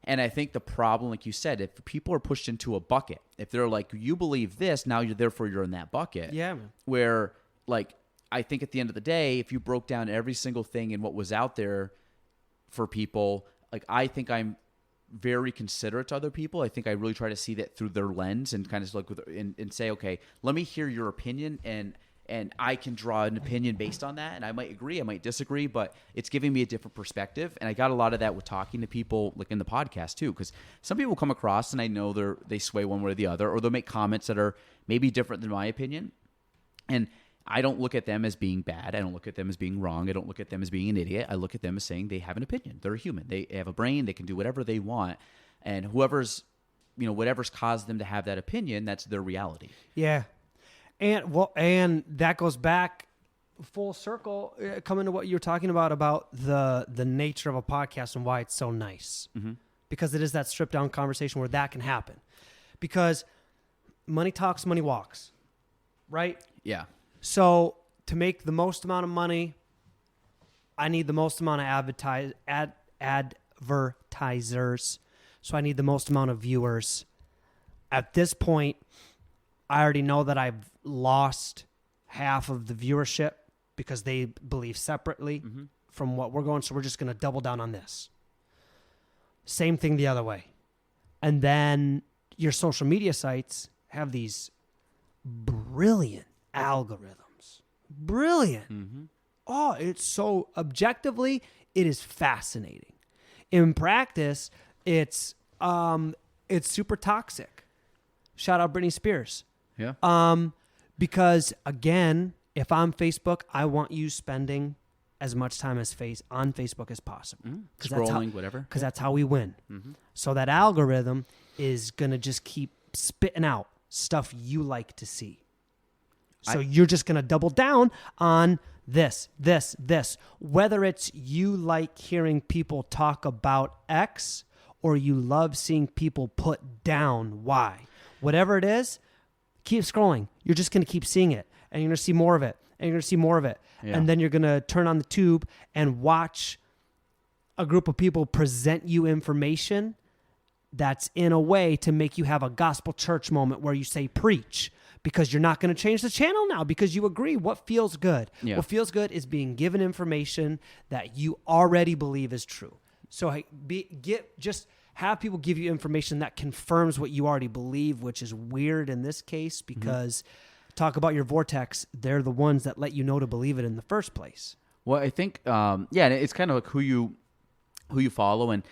Speaker 1: And I think the problem, like you said, if people are pushed into a bucket, if they're like, you believe this, now you're in that bucket.
Speaker 2: Yeah, man.
Speaker 1: Where, like, I think at the end of the day, if you broke down every single thing and what was out there for people, like, I think I'm very considerate to other people. I think I really try to see that through their lens and kind of like and say, okay, let me hear your opinion and I can draw an opinion based on that. And I might agree, I might disagree, but it's giving me a different perspective. And I got a lot of that with talking to people like in the podcast too, because some people come across and I know they sway one way or the other, or they'll make comments that are maybe different than my opinion. And I don't look at them as being bad. I don't look at them as being wrong. I don't look at them as being an idiot. I look at them as saying they have an opinion. They're a human. They have a brain. They can do whatever they want. And whatever's caused them to have that opinion, that's their reality.
Speaker 2: Yeah. And that goes back full circle, coming to what you were talking about the nature of a podcast and why it's so nice. Mm-hmm. Because it is that stripped down conversation where that can happen. Because money talks, money walks, right?
Speaker 1: Yeah.
Speaker 2: So to make the most amount of money, I need the most amount of advertisers. So I need the most amount of viewers. At this point, I already know that I've lost half of the viewership because they believe separately from what we're going. So we're just going to double down on this. Same thing the other way. And then your social media sites have these brilliant algorithms. Brilliant. Mm-hmm. Oh, it's so objectively, it is fascinating. In practice, it's super toxic. Shout out Britney Spears.
Speaker 1: Yeah.
Speaker 2: Because again, if I'm Facebook, I want you spending as much time on Facebook as possible.
Speaker 1: Scrolling, whatever.
Speaker 2: Because that's how we win. Mm-hmm. So that algorithm is gonna just keep spitting out stuff you like to see. So you're just gonna double down on this. Whether it's you like hearing people talk about X or you love seeing people put down Y. Whatever it is, keep scrolling. You're just going to keep seeing it. And you're going to see more of it. And you're going to see more of it. Yeah. And then you're going to turn on the tube and watch a group of people present you information that's in a way to make you have a gospel church moment where you say preach, because you're not going to change the channel now because you agree what feels good.
Speaker 1: Yeah.
Speaker 2: What feels good is being given information that you already believe is true. So just have people give you information that confirms what you already believe, which is weird in this case because talk about your vortex. They're the ones that let you know to believe it in the first place.
Speaker 1: Well, I think, and it's kind of like who you follow. And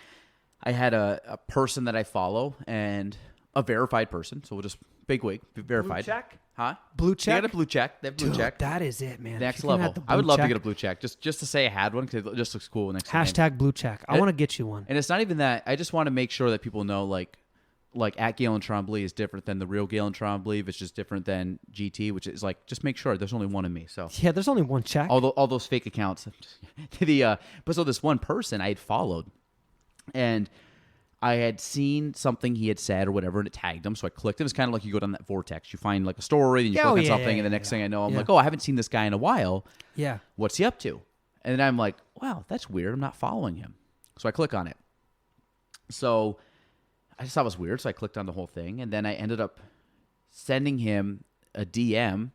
Speaker 1: I had a person that I follow and a verified person. So we'll just big wig, verified.
Speaker 2: Blue check?
Speaker 1: Huh?
Speaker 2: Blue check?
Speaker 1: They got a blue check. They have blue
Speaker 2: Dude,
Speaker 1: check.
Speaker 2: that is it, man.
Speaker 1: Next
Speaker 2: If you can have
Speaker 1: level.
Speaker 2: the blue
Speaker 1: I would love to
Speaker 2: check-
Speaker 1: get a blue check just to say I had one because it just looks cool next to the name.
Speaker 2: Hashtag blue check. I want to get you one.
Speaker 1: And it's not even that. I just want to make sure that people know, like at Galen Trombley is different than the real Galen Trombley. It's just different than GT, which is like, just make sure there's only one of me. So
Speaker 2: Yeah, there's only one check.
Speaker 1: all those fake accounts. But so this one person I had followed, and I had seen something he had said or whatever, and it tagged him. So I clicked. It was kind of like you go down that vortex. You find like a story, then you click on something, and the next thing I know, I'm like, oh, I haven't seen this guy in a while.
Speaker 2: Yeah.
Speaker 1: What's he up to? And then I'm like, wow, that's weird. I'm not following him. So I click on it. So I just thought it was weird. So I clicked on the whole thing, and then I ended up sending him a DM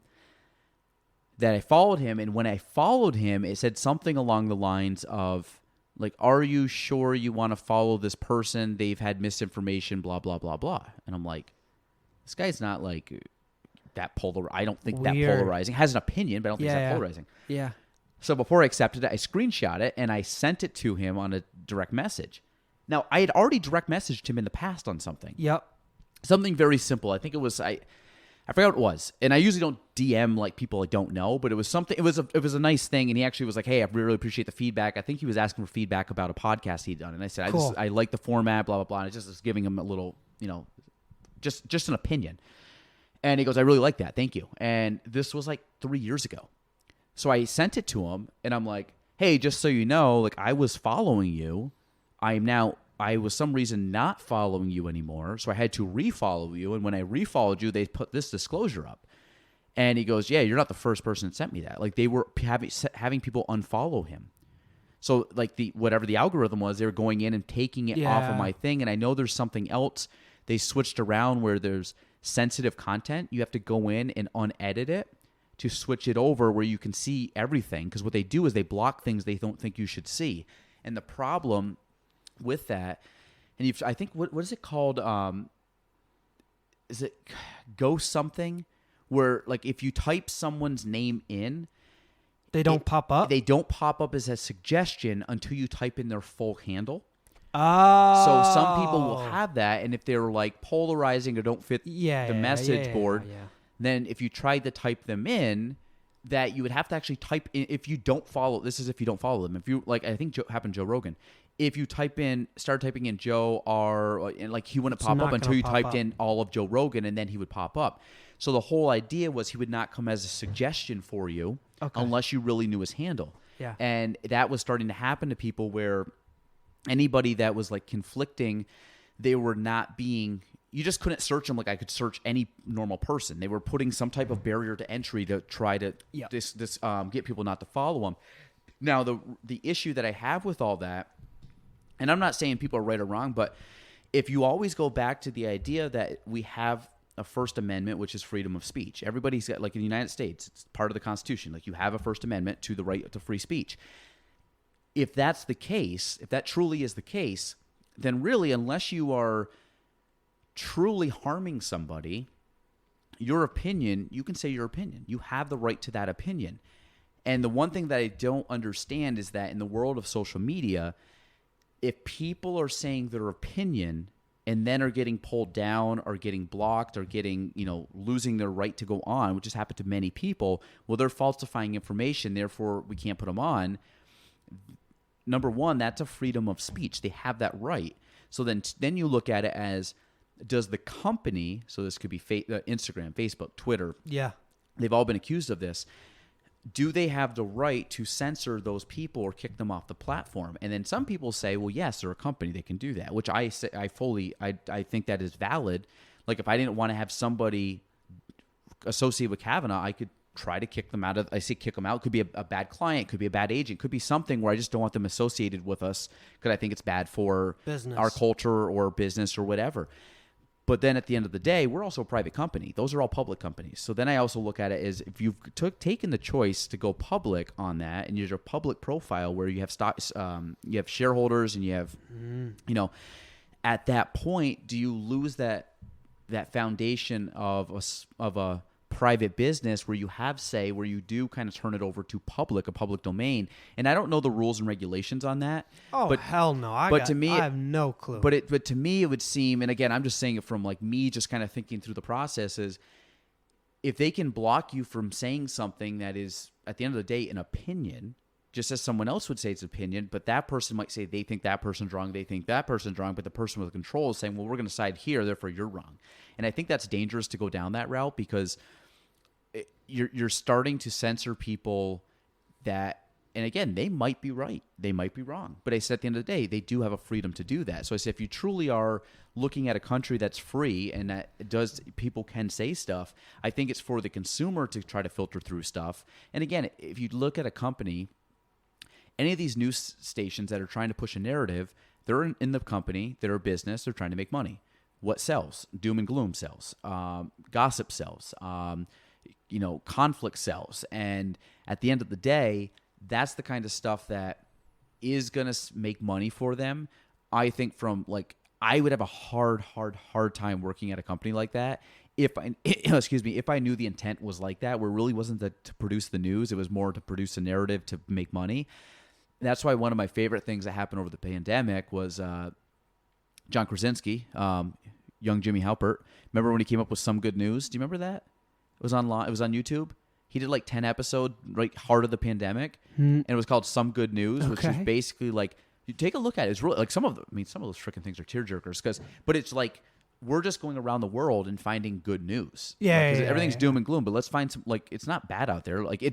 Speaker 1: that I followed him. And when I followed him, it said something along the lines of, like, are you sure you want to follow this person? They've had misinformation, blah, blah, blah, blah. And I'm like, this guy's not like that polar. I don't think that polarizing. Has an opinion, but I don't think it's that polarizing.
Speaker 2: Yeah.
Speaker 1: So before I accepted it, I screenshot it and I sent it to him on a direct message. Now, I had already direct messaged him in the past on something.
Speaker 2: Yep.
Speaker 1: Something very simple. I think it was I forgot what it was. And I usually don't DM like people I don't know, but it was something. It was a nice thing. And he actually was like, "Hey, I really appreciate the feedback." I think he was asking for feedback about a podcast he'd done, and I said,
Speaker 2: Cool.
Speaker 1: "I like the format, blah blah blah." And I just was giving him a little, just an opinion. And he goes, "I really like that. Thank you." And this was like 3 years ago. So I sent it to him, and I'm like, "Hey, just so you know, like I was following you. I was some reason not following you anymore, so I had to refollow you. And when I refollowed you, they put this disclosure up." And he goes, "Yeah, you're not the first person that sent me that. Like they were having people unfollow him. So like whatever the algorithm was, they were going in and taking it off of my thing. And I know there's something else they switched around where there's sensitive content. You have to go in and unedit it to switch it over where you can see everything. Because what they do is they block things they don't think you should see. And the problem with that, and I think what is it called? Is it ghost something? Where like if you type someone's name in,
Speaker 2: They don't pop up?
Speaker 1: They don't pop up as a suggestion until you type in their full handle.
Speaker 2: Oh.
Speaker 1: So some people will have that, and if they're like polarizing or don't fit the message board, then if you tried to type them in, that you would have to actually type in if you don't follow. This is if you don't follow them. If you like, I think happened to Joe Rogan. If you start typing in Joe R, and like he wouldn't pop up until you typed in all of Joe Rogan, and then he would pop up. So the whole idea was he would not come as a suggestion for you unless you really knew his handle.
Speaker 2: Yeah.
Speaker 1: And that was starting to happen to people where anybody that was like conflicting, they were not being, you just couldn't search them like I could search any normal person. They were putting some type of barrier to entry to try to get people not to follow them. Now, the issue that I have with all that, and I'm not saying people are right or wrong, but if you always go back to the idea that we have a First Amendment, which is freedom of speech. Everybody's got, like in the United States, it's part of the Constitution. Like you have a First Amendment to the right to free speech. If that's the case, if that truly is the case, then really, unless you are truly harming somebody, your opinion, you can say your opinion. You have the right to that opinion. And the one thing that I don't understand is that in the world of social media, if people are saying their opinion and then are getting pulled down or getting blocked or getting, losing their right to go on, which has happened to many people, well, they're falsifying information, therefore we can't put them on. Number one, that's a freedom of speech. They have that right. So then you look at it as, does the company, so this could be Instagram, Facebook, Twitter, they've all been accused of this. Do they have the right to censor those people or kick them off the platform? And then some people say, well, yes, they're a company. They can do that, which I think that is valid. Like if I didn't want to have somebody associated with Kavanaugh, I could try to kick them out of. I say kick them out. Could be a bad client. Could be a bad agent. Could be something where I just don't want them associated with us because I think it's bad for
Speaker 2: Business.
Speaker 1: our culture or business or whatever. But then at the end of the day, we're also a private company. Those are all public companies. So then I also look at it as if you've taken the choice to go public on that, and you're a public profile where you have stocks, you have shareholders, and you have, at that point, do you lose that foundation of a private business where you have say, where you do kind of turn it over to a public domain? And I don't know the rules and regulations on that.
Speaker 2: Oh,
Speaker 1: but
Speaker 2: hell no. I have no clue.
Speaker 1: But to me, it would seem, and again, I'm just saying it from like me just kind of thinking through the process, is if they can block you from saying something that is, at the end of the day, an opinion, just as someone else would say it's opinion, but that person might say they think that person's wrong, they think that person's wrong, but the person with control is saying, well, we're going to side here, therefore you're wrong. And I think that's dangerous to go down that route, because you're starting to censor people that, and again, they might be right, they might be wrong, but I said at the end of the day, they do have a freedom to do that. So I said, if you truly are looking at a country that's free and that people can say stuff, I think it's for the consumer to try to filter through stuff. And again, if you look at a company, any of these news stations that are trying to push a narrative, they're in the company, they're a business, they're trying to make money. What sells? Doom and gloom sells. Gossip sells. Conflict sells. And at the end of the day, that's the kind of stuff that is going to make money for them. I think I would have a hard time working at a company like that if I knew the intent was like that, where it really wasn't to produce the news, it was more to produce a narrative to make money. That's why one of my favorite things that happened over the pandemic was John Krasinski, young Jimmy Halpert. Remember when he came up with Some Good News? Do you remember that? It was on YouTube. He did like 10 episodes right heart of the pandemic, and it was called Some Good News, which is basically like, you take a look at it. It's really like some of those freaking things are tearjerkers, but it's like we're just going around the world and finding good news. Everything's doom and gloom, but let's find some, like, it's not bad out there. Like,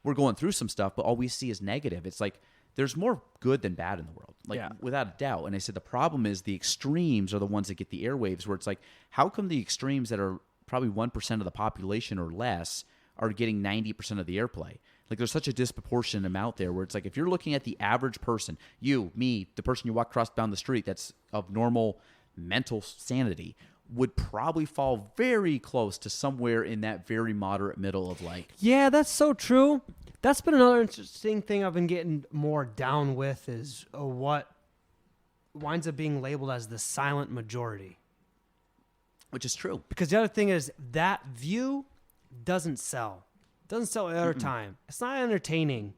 Speaker 1: we're going through some stuff, but all we see is negative. It's like there's more good than bad in the world, without a doubt. And I said the problem is the extremes are the ones that get the airwaves, where it's like, how come the extremes that are probably 1% of the population or less are getting 90% of the airplay? Like, there's such a disproportionate amount there where it's like, if you're looking at the average person, you, me, the person you walk across down the street that's of normal mental sanity, would probably fall very close to somewhere in that very moderate middle of like.
Speaker 2: Yeah, that's so true. That's been another interesting thing I've been getting more down with, is what winds up being labeled as the silent majority.
Speaker 1: Which is true.
Speaker 2: Because the other thing is that view doesn't sell. It doesn't sell airtime. It's not entertaining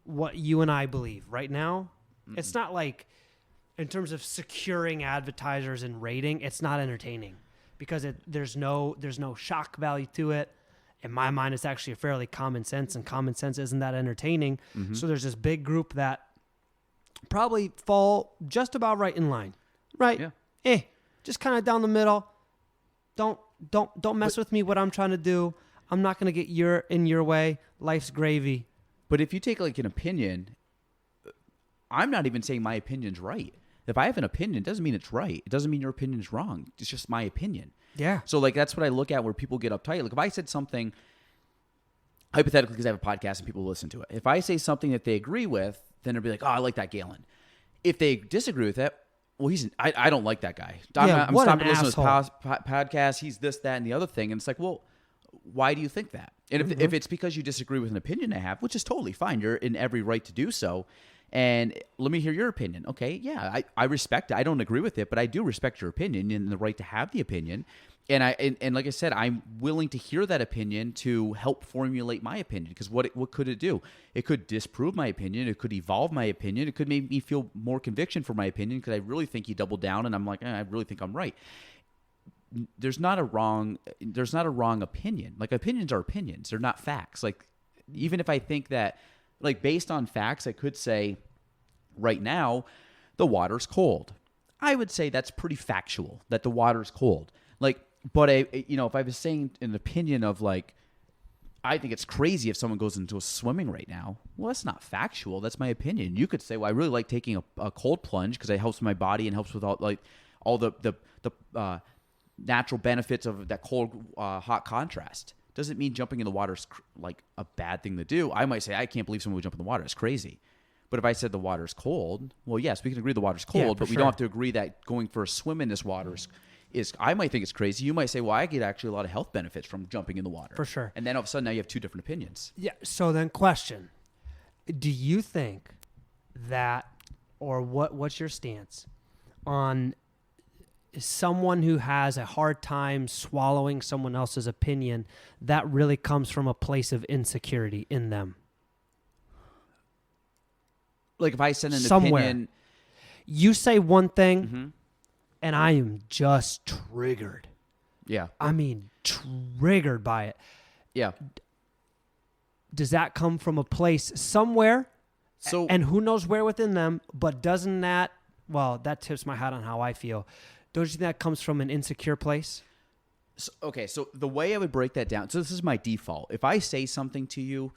Speaker 2: what you and I believe right now. It's not like, in terms of securing advertisers and rating, it's not entertaining because there's no shock value to it. In my mind, it's actually a fairly common sense, and common sense isn't that entertaining. So there's this big group that probably fall just about right in line. Right? Yeah. Just kind of down the middle. Don't mess with me, what I'm trying to do. I'm not going to get in your way. Life's gravy.
Speaker 1: But if you take like an opinion, I'm not even saying my opinion's right. If I have an opinion, it doesn't mean it's right. It doesn't mean your opinion is wrong. It's just my opinion.
Speaker 2: Yeah.
Speaker 1: So like, that's what I look at where people get uptight. Like, if I said something, hypothetically, because I have a podcast and people listen to it, if I say something that they agree with, then they'll be like, oh, I like that Galen. If they disagree with it, well, I don't like that guy. I'm stopping to listen to his podcast. He's this, that, and the other thing. And it's like, well, why do you think that? And if it's because you disagree with an opinion I have, which is totally fine, you're in every right to do so. And let me hear your opinion. Okay, yeah, I respect it. I don't agree with it, but I do respect your opinion and the right to have the opinion. And like I said, I'm willing to hear that opinion to help formulate my opinion, because what could it do? It could disprove my opinion. It could evolve my opinion. It could make me feel more conviction for my opinion because I really think he doubled down, and I'm like, I really think I'm right. There's not a wrong opinion. Like, opinions are opinions. They're not facts. Like, even if I think that, like, based on facts, I could say right now the water's cold. I would say that's pretty factual that the water's cold. Like, but if I was saying an opinion of like, I think it's crazy if someone goes into a swimming right now. Well, that's not factual. That's my opinion. You could say, well, I really like taking a cold plunge because it helps my body and helps with all the natural benefits of that cold hot contrast. doesn't mean jumping in the water is like a bad thing to do. I might say, I can't believe someone would jump in the water. It's crazy. But if I said the water's cold, well, yes, we can agree the water's cold, but we don't have to agree that going for a swim in this water is I might think it's crazy. You might say, well, I get actually a lot of health benefits from jumping in the water.
Speaker 2: For sure.
Speaker 1: And then all of a sudden now you have two different opinions.
Speaker 2: Yeah. So then question, do you think that, or what's your stance on someone who has a hard time swallowing someone else's opinion that really comes from a place of insecurity in them?
Speaker 1: Like if I send an opinion.
Speaker 2: You say one thing, and I am just triggered.
Speaker 1: Yeah.
Speaker 2: I mean, triggered by it.
Speaker 1: Yeah.
Speaker 2: Does that come from a place somewhere?
Speaker 1: So,
Speaker 2: and who knows where within them, but doesn't that, well, that tips my hat on how I feel. Don't you think that comes from an insecure place?
Speaker 1: So the way I would break that down, so this is my default. If I say something to you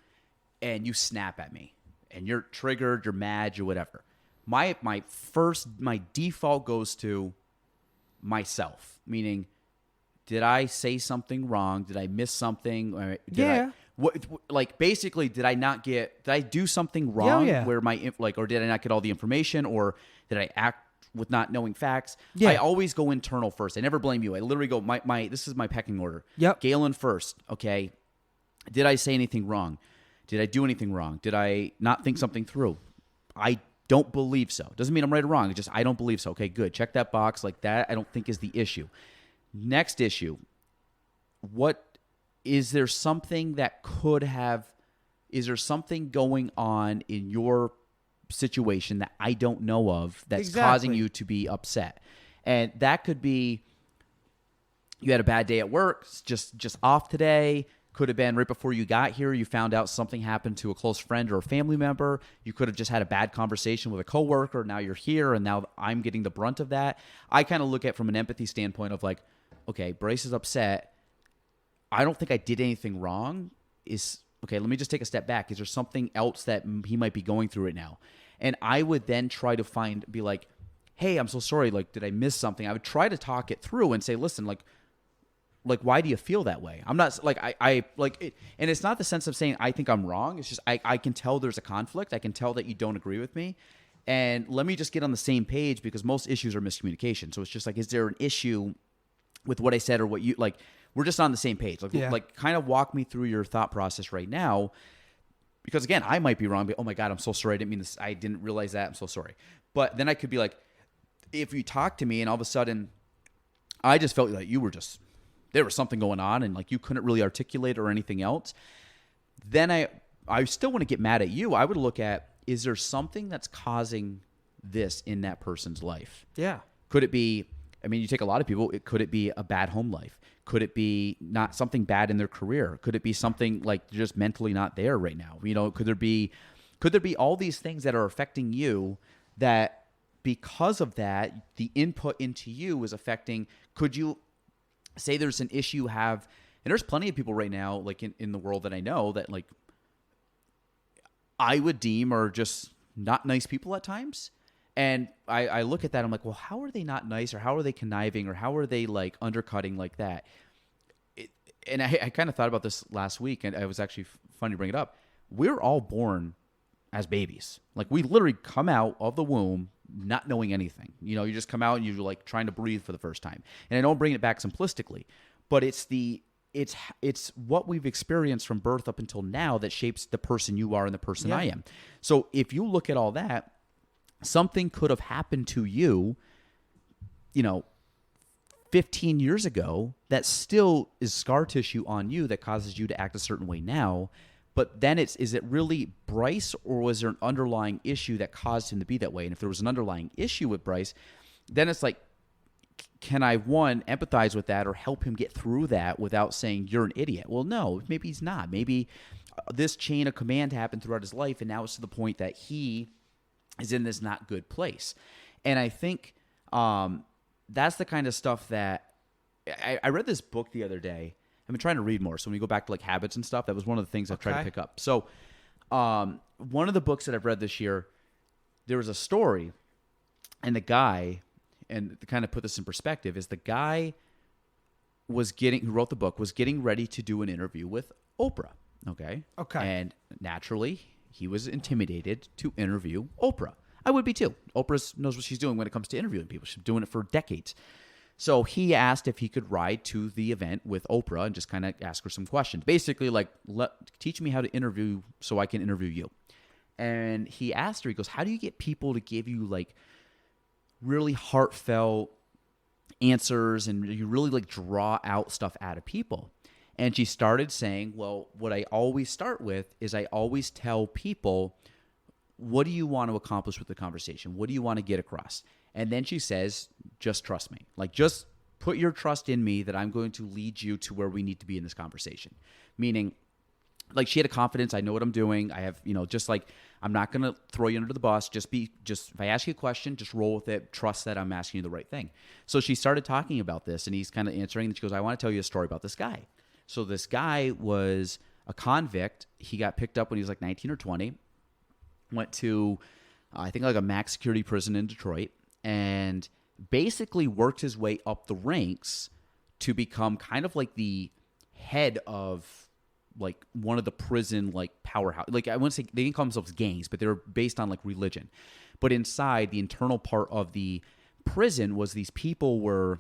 Speaker 1: and you snap at me and you're triggered, you're mad, you're whatever, my default goes to myself, meaning, did I say something wrong? Did I miss something? Or basically, did I do something wrong where or did I not get all the information, or did I act with not knowing facts? I always go internal first. I never blame you. I literally go, this is my pecking order. Galen first. Okay. Did I say anything wrong? Did I do anything wrong? Did I not think something through? I don't believe so. Doesn't mean I'm right or wrong. It's just, I don't believe so. Okay, good. Check that box. Like that, I don't think is the issue. Next issue. Is there something going on in your situation that I don't know of that's causing you to be upset? And that could be you had a bad day at work, just off today. Could have been right before you got here, you found out something happened to a close friend or a family member. You could have just had a bad conversation with a coworker. Now you're here, and now I'm getting the brunt of that. I kind of look at it from an empathy standpoint of like, okay, Bryce is upset. I don't think I did anything wrong. Okay, let me just take a step back. Is there something else that he might be going through right now? And I would then try to be like, hey, I'm so sorry. Like, did I miss something? I would try to talk it through and say, listen, like, why do you feel that way? I'm not like, I like it. And it's not the sense of saying, I think I'm wrong. It's just, I can tell there's a conflict. I can tell that you don't agree with me. And let me just get on the same page, because most issues are miscommunication. So it's just like, is there an issue with what I said or what you like? We're just on the same page. Like kind of walk me through your thought process right now. Because again, I might be wrong, but oh my God, I'm so sorry. I didn't mean this. I didn't realize that. I'm so sorry. But then I could be like, if you talk to me and all of a sudden I just felt like there was something going on and like you couldn't really articulate or anything else, then I still want to get mad at you. I would look at, is there something that's causing this in that person's life?
Speaker 2: Yeah.
Speaker 1: Could it be, you take a lot of people, could it be a bad home life? Could it be not something bad in their career? Could it be something like they're just mentally not there right now? Could there be all these things that are affecting you that because of that, the input into you is affecting, could you say there's an issue you have, and there's plenty of people right now, like in the world that I know that like I would deem are just not nice people at times. And I look at that, I'm like, well, how are they not nice, or how are they conniving, or how are they like undercutting like that? And I kind of thought about this last week, and it was actually funny to bring it up. We're all born as babies. Like we literally come out of the womb not knowing anything. You just come out and you're like trying to breathe for the first time. And I don't bring it back simplistically, but it's what we've experienced from birth up until now that shapes the person you are and the person I am. So if you look at all that, something could have happened to you, 15 years ago that still is scar tissue on you that causes you to act a certain way now. But then is it really Bryce, or was there an underlying issue that caused him to be that way? And if there was an underlying issue with Bryce, then it's like, can I, one, empathize with that or help him get through that without saying you're an idiot? Well, no, maybe he's not. Maybe this chain of command happened throughout his life, and now it's to the point that he is in this not good place. And I think that's the kind of stuff that I read this book the other day. I've been trying to read more. So when you go back to like habits and stuff, that was one of the things I've tried to pick up. So one of the books that I've read this year, there was a story, and the guy, and to kind of put this in perspective, is the guy who wrote the book, was getting ready to do an interview with Oprah. Okay. And naturally, he was intimidated to interview Oprah. I would be too. Oprah knows what she's doing when it comes to interviewing people. She's been doing it for decades. So he asked if he could ride to the event with Oprah and just kind of ask her some questions. Basically, like, teach me how to interview so I can interview you. And he asked her, he goes, how do you get people to give you, like, really heartfelt answers and you really, like, draw out stuff out of people? And she started saying, well, what I always start with is I always tell people, what do you want to accomplish with the conversation? What do you want to get across? And then she says, just trust me. Like, just put your trust in me that I'm going to lead you to where we need to be in this conversation. Meaning, like, she had a confidence. I know what I'm doing. I have, just like, I'm not going to throw you under the bus. Just if I ask you a question, just roll with it. Trust that I'm asking you the right thing. So she started talking about this, and he's kind of answering. And she goes, I want to tell you a story about this guy. So this guy was a convict. He got picked up when he was like 19 or 20. Went to, I think, like a max security prison in Detroit. And basically worked his way up the ranks to become kind of like the head of, like, one of the prison, like, powerhouse. Like, I wouldn't say they didn't call themselves gangs, but they were based on, like, religion. But inside the internal part of the prison was these people were,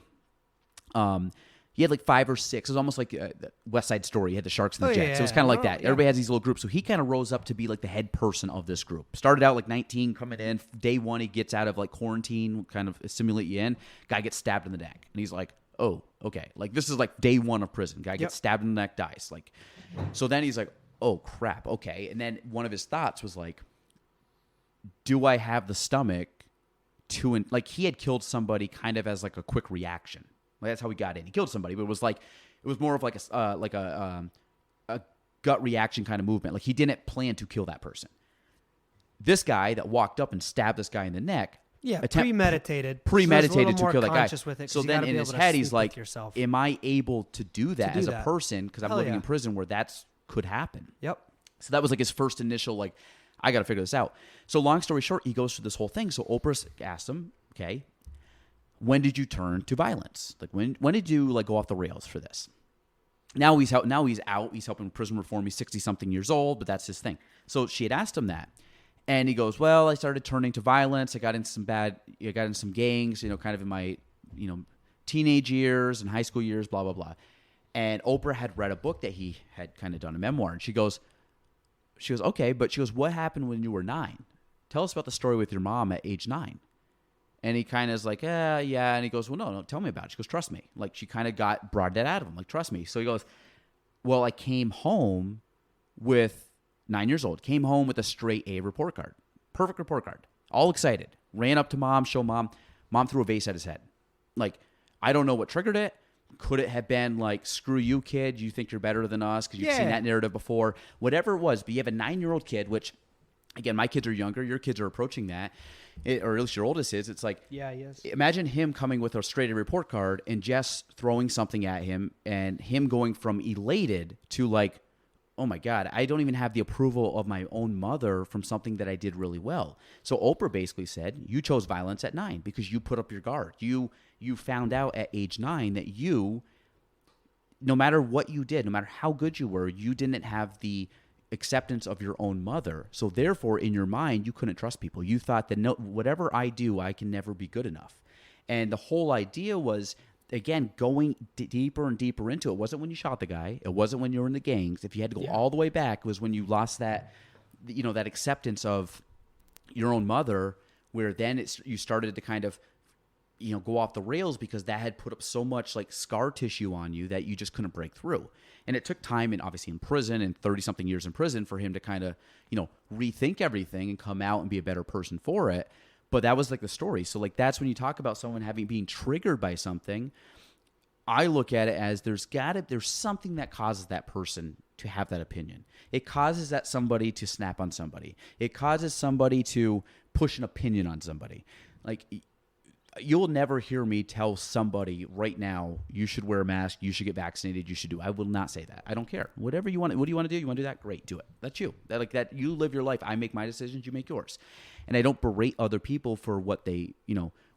Speaker 1: he had like 5 or 6. It was almost like West Side Story. He had the Sharks and the Jets. So it was kind of like that. Yeah. Everybody has these little groups. So he kind of rose up to be like the head person of this group. Started out like 19, coming in. Day 1, he gets out of like quarantine, kind of simulate you in. Guy gets stabbed in the neck. And he's like, oh, okay. Like, this is like day 1 of prison. Guy gets stabbed in the neck, dies. Like, so then he's like, oh, crap. Okay. And then one of his thoughts was like, do I have the stomach to, like, he had killed somebody kind of as like a quick reaction. Like, that's how he got in. He killed somebody, but it was more of like a gut reaction kind of movement. Like, he didn't plan to kill that person. This guy that walked up and stabbed this guy in the neck,
Speaker 2: premeditated
Speaker 1: to kill that guy.
Speaker 2: So
Speaker 1: then in his head, he's like, "Am I able to do that as a person? Because I'm living in prison where that could happen."
Speaker 2: Yep.
Speaker 1: So that was like his first initial, like, I got to figure this out. So long story short, he goes through this whole thing. So Oprah asked him, okay, when did you turn to violence? Like, when did you, like, go off the rails for this? Now he's out. He's helping prison reform. He's 60-something years old, but that's his thing. So she had asked him that. And he goes, well, I started turning to violence. I got into some gangs, kind of in my, teenage years and high school years, blah, blah, blah. And Oprah had read a book that he had kind of done a memoir. And she goes, okay, but she goes, what happened when you were 9? Tell us about the story with your mom at age 9. And he kind of is like, yeah. And he goes, well, no, tell me about it. She goes, trust me. Like, she kind of brought that out of him. Like, trust me. So he goes, well, I came home with 9 years old, came home with a straight A report card. Perfect report card. All excited. Ran up to mom, show mom. Mom threw a vase at his head. Like, I don't know what triggered it. Could it have been like, screw you, kid. You think you're better than us because you've seen that narrative before. Whatever it was. But you have a 9-year-old kid, which, again, my kids are younger. Your kids are approaching that. Or at least your oldest is. It's like, imagine him coming with a straight A report card and Jess throwing something at him and him going from elated to like, oh my God, I don't even have the approval of my own mother from something that I did really well. So Oprah basically said, you chose violence at 9 because you put up your guard. You found out at age 9 that no matter what you did, no matter how good you were, you didn't have the acceptance of your own mother. So therefore, in your mind, you couldn't trust people. You thought that no, whatever I do, I can never be good enough. And the whole idea was, again, going deeper and deeper into it. It wasn't when you shot the guy. It wasn't when you were in the gangs. If you had to go all the way back, it was when you lost that, that acceptance of your own mother, where then you started to kind of, go off the rails because that had put up so much like scar tissue on you that you just couldn't break through. And it took time, and obviously in prison and 30-something years in prison, for him to kind of, rethink everything and come out and be a better person for it. But that was like the story. So like, that's when you talk about someone being triggered by something. I look at it as there's something that causes that person to have that opinion. It causes that somebody to snap on somebody. It causes somebody to push an opinion on somebody. Like, you'll never hear me tell somebody right now, you should wear a mask, you should get vaccinated, you should do. I will not say that. I don't care. Whatever you want. What do you want to do? You want to do that? Great, do it. That's you. That you live your life. I make my decisions, you make yours. And I don't berate other people for what they,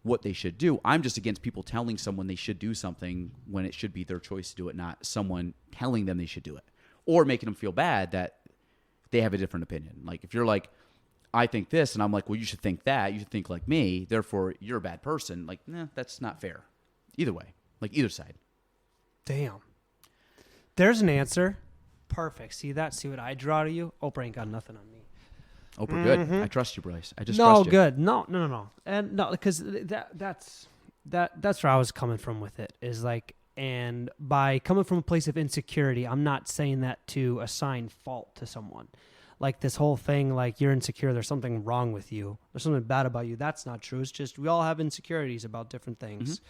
Speaker 1: what they should do. I'm just against people telling someone they should do something when it should be their choice to do it, not someone telling them they should do it or making them feel bad that they have a different opinion. Like if you're like, I think this, and I'm like, well, you should think that. You should think like me. Therefore, you're a bad person. Like, nah, that's not fair. Either way, like either side.
Speaker 2: Damn. There's an answer. Perfect. See that? See what I draw to you? Oprah ain't got nothing on me.
Speaker 1: Oprah, good. I trust you, Bryce. I just
Speaker 2: no
Speaker 1: trust you.
Speaker 2: Good. No. And no, because that's where I was coming from with it. Is like, and by coming from a place of insecurity, I'm not saying that to assign fault to someone. Like this whole thing, like you're insecure, there's something wrong with you, there's something bad about you. That's not true. It's just we all have insecurities about different things.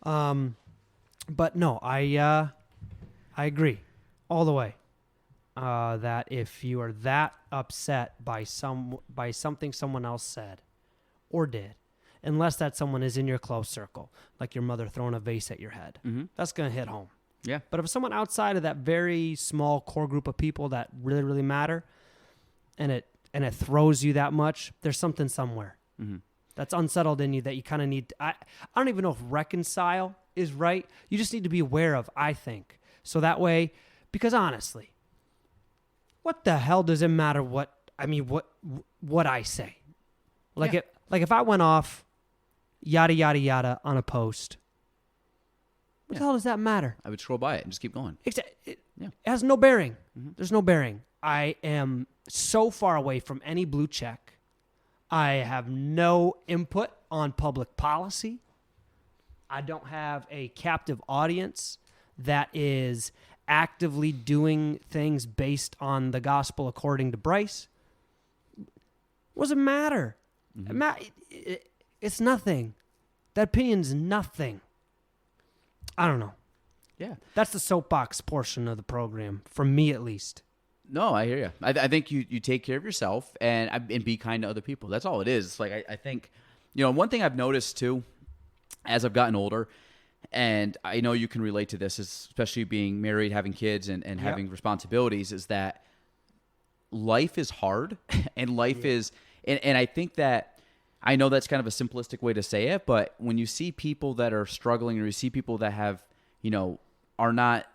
Speaker 2: But no, I agree all the way. That if you are that upset by something someone else said or did, unless that someone is in your close circle, like your mother throwing a vase at your head, that's gonna hit home.
Speaker 1: Yeah.
Speaker 2: But if someone outside of that very small core group of people that really, really matter, and it throws you that much, there's something somewhere that's unsettled in you that you kind of need. I don't even know if reconcile is right. You just need to be aware of, I think, so that way, because honestly, what the hell does it matter what I say? Like if I went off yada yada yada on a post, what the hell does that matter?
Speaker 1: I would scroll by it and just keep going.
Speaker 2: It has no bearing. There's no bearing. I am so far away from any blue check. I have no input on public policy. I don't have a captive audience that is actively doing things based on the gospel according to Bryce. What does it matter? It's nothing. That opinion's nothing. I don't know.
Speaker 1: Yeah.
Speaker 2: That's the soapbox portion of the program, for me at least.
Speaker 1: No, I hear you. I think you take care of yourself and be kind to other people. That's all it is. It's like I think, one thing I've noticed too, as I've gotten older, and I know you can relate to this, especially being married, having kids, and having responsibilities, is that life is hard, and life is, and I think that, I know that's kind of a simplistic way to say it, but when you see people that are struggling, or you see people that have, are not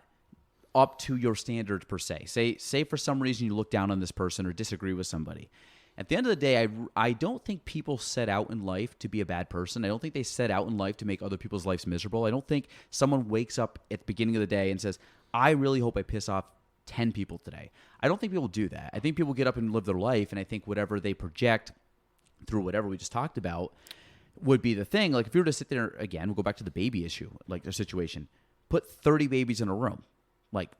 Speaker 1: up to your standards per se. Say for some reason you look down on this person or disagree with somebody. At the end of the day, I don't think people set out in life to be a bad person. I don't think they set out in life to make other people's lives miserable. I don't think someone wakes up at the beginning of the day and says, I really hope I piss off 10 people today. I don't think people do that. I think people get up and live their life, and I think whatever they project through whatever we just talked about would be the thing. Like if you were to sit there, again, we'll go back to the baby issue, like their situation. Put 30 babies in a room. Like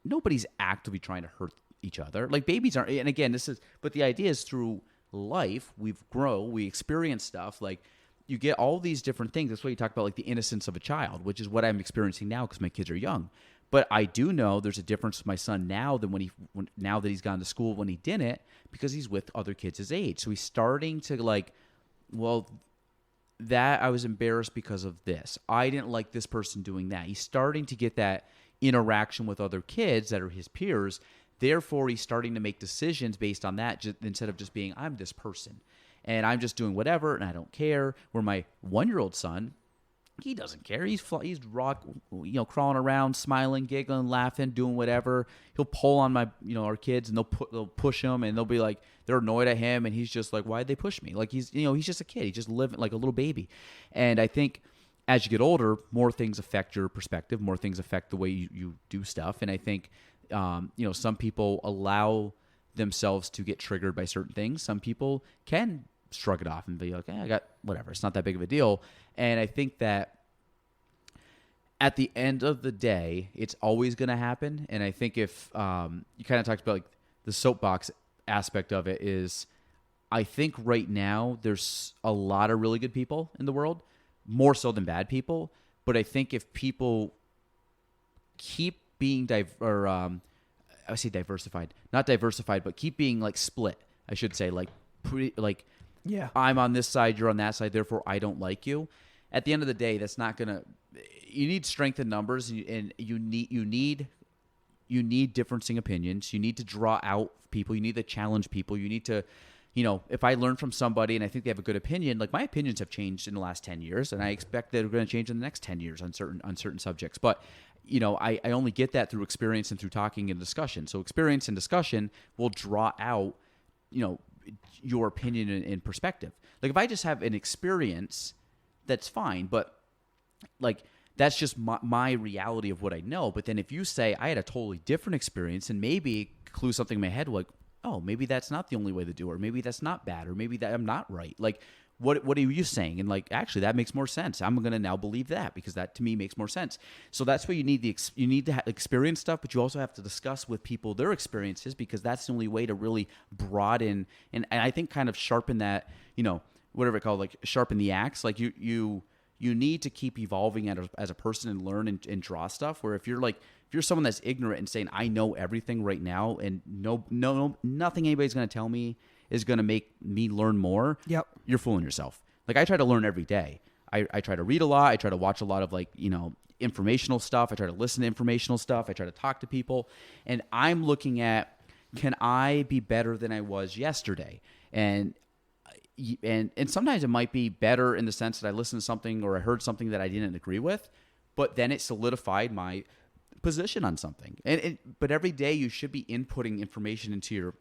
Speaker 1: nobody's actively trying to hurt each other. Like babies aren't, and again, but the idea is through life, we experience stuff. Like you get all these different things. That's why you talk about like the innocence of a child, which is what I'm experiencing now because my kids are young. But I do know there's a difference with my son now than now that he's gone to school when he didn't, because he's with other kids his age. So he's starting to like, well, that I was embarrassed because of this. I didn't like this person doing that. He's starting to get that interaction with other kids that are his peers. Therefore, he's starting to make decisions based on that instead of just being, I'm this person and I'm just doing whatever and I don't care. Where my 1-year-old son, he doesn't care. He's crawling around, smiling, giggling, laughing, doing whatever. He'll pull on our kids, and they'll push him, and they'll be like, they're annoyed at him, and he's just like, why'd they push me? Like he's just a kid. He's just living like a little baby. And I think as you get older, more things affect your perspective, more things affect the way you do stuff. And I think, some people allow themselves to get triggered by certain things. Some people can shrug it off and be like, I got whatever. It's not that big of a deal. And I think that at the end of the day, it's always going to happen. And I think if you kind of talked about like the soapbox aspect of it is, I think right now there's a lot of really good people in the world, more so than bad people. But I think if people keep being I would say diversified, not diversified, but keep being like split, I should say, yeah, I'm on this side, you're on that side, therefore I don't like you. At the end of the day, that's not gonna. You need strength in numbers, and you need differencing opinions. You need to draw out people. You need to challenge people. You need to if I learn from somebody and I think they have a good opinion, like my opinions have changed in the last 10 years, and I expect they're going to change in the next 10 years on certain subjects. But, I only get that through experience and through talking and discussion. So experience and discussion will draw out, your opinion and perspective. Like if I just have an experience, that's fine. But like, that's just my reality of what I know. But then if you say I had a totally different experience and maybe clue something in my head, like, oh, maybe that's not the only way to do it, or maybe that's not bad, or maybe that I'm not right. Like, what are you saying? And like, actually, that makes more sense. I'm going to now believe that because that to me makes more sense. So that's why you need you need to experience stuff, but you also have to discuss with people their experiences, because that's the only way to really broaden and I think kind of sharpen that, whatever it called, like sharpen the axe. Like you need to keep evolving as a person and learn and draw stuff. Where if you're someone that's ignorant and saying I know everything right now and nothing anybody's going to tell me is going to make me learn more,
Speaker 2: yep,
Speaker 1: you're fooling yourself. Like I try to learn every day. I try to read a lot. I try to watch a lot of informational stuff. I try to listen to informational stuff. I try to talk to people, and I'm looking at, can I be better than I was yesterday? And sometimes it might be better in the sense that I listened to something or I heard something that I didn't agree with, but then it solidified my position on something. But every day you should be inputting information into your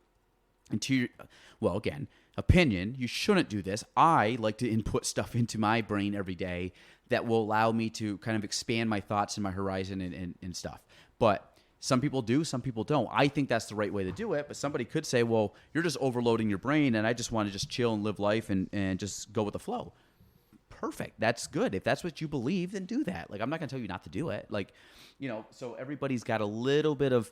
Speaker 1: well, again, opinion. You shouldn't do this. I like to input stuff into my brain every day that will allow me to kind of expand my thoughts and my horizon and stuff. But some people do, some people don't. I think that's the right way to do it, but somebody could say, well, you're just overloading your brain and I just want to just chill and live life and just go with the flow. Perfect. That's good. If that's what you believe, then do that. Like, I'm not going to tell you not to do it. Like, so everybody's got a little bit of,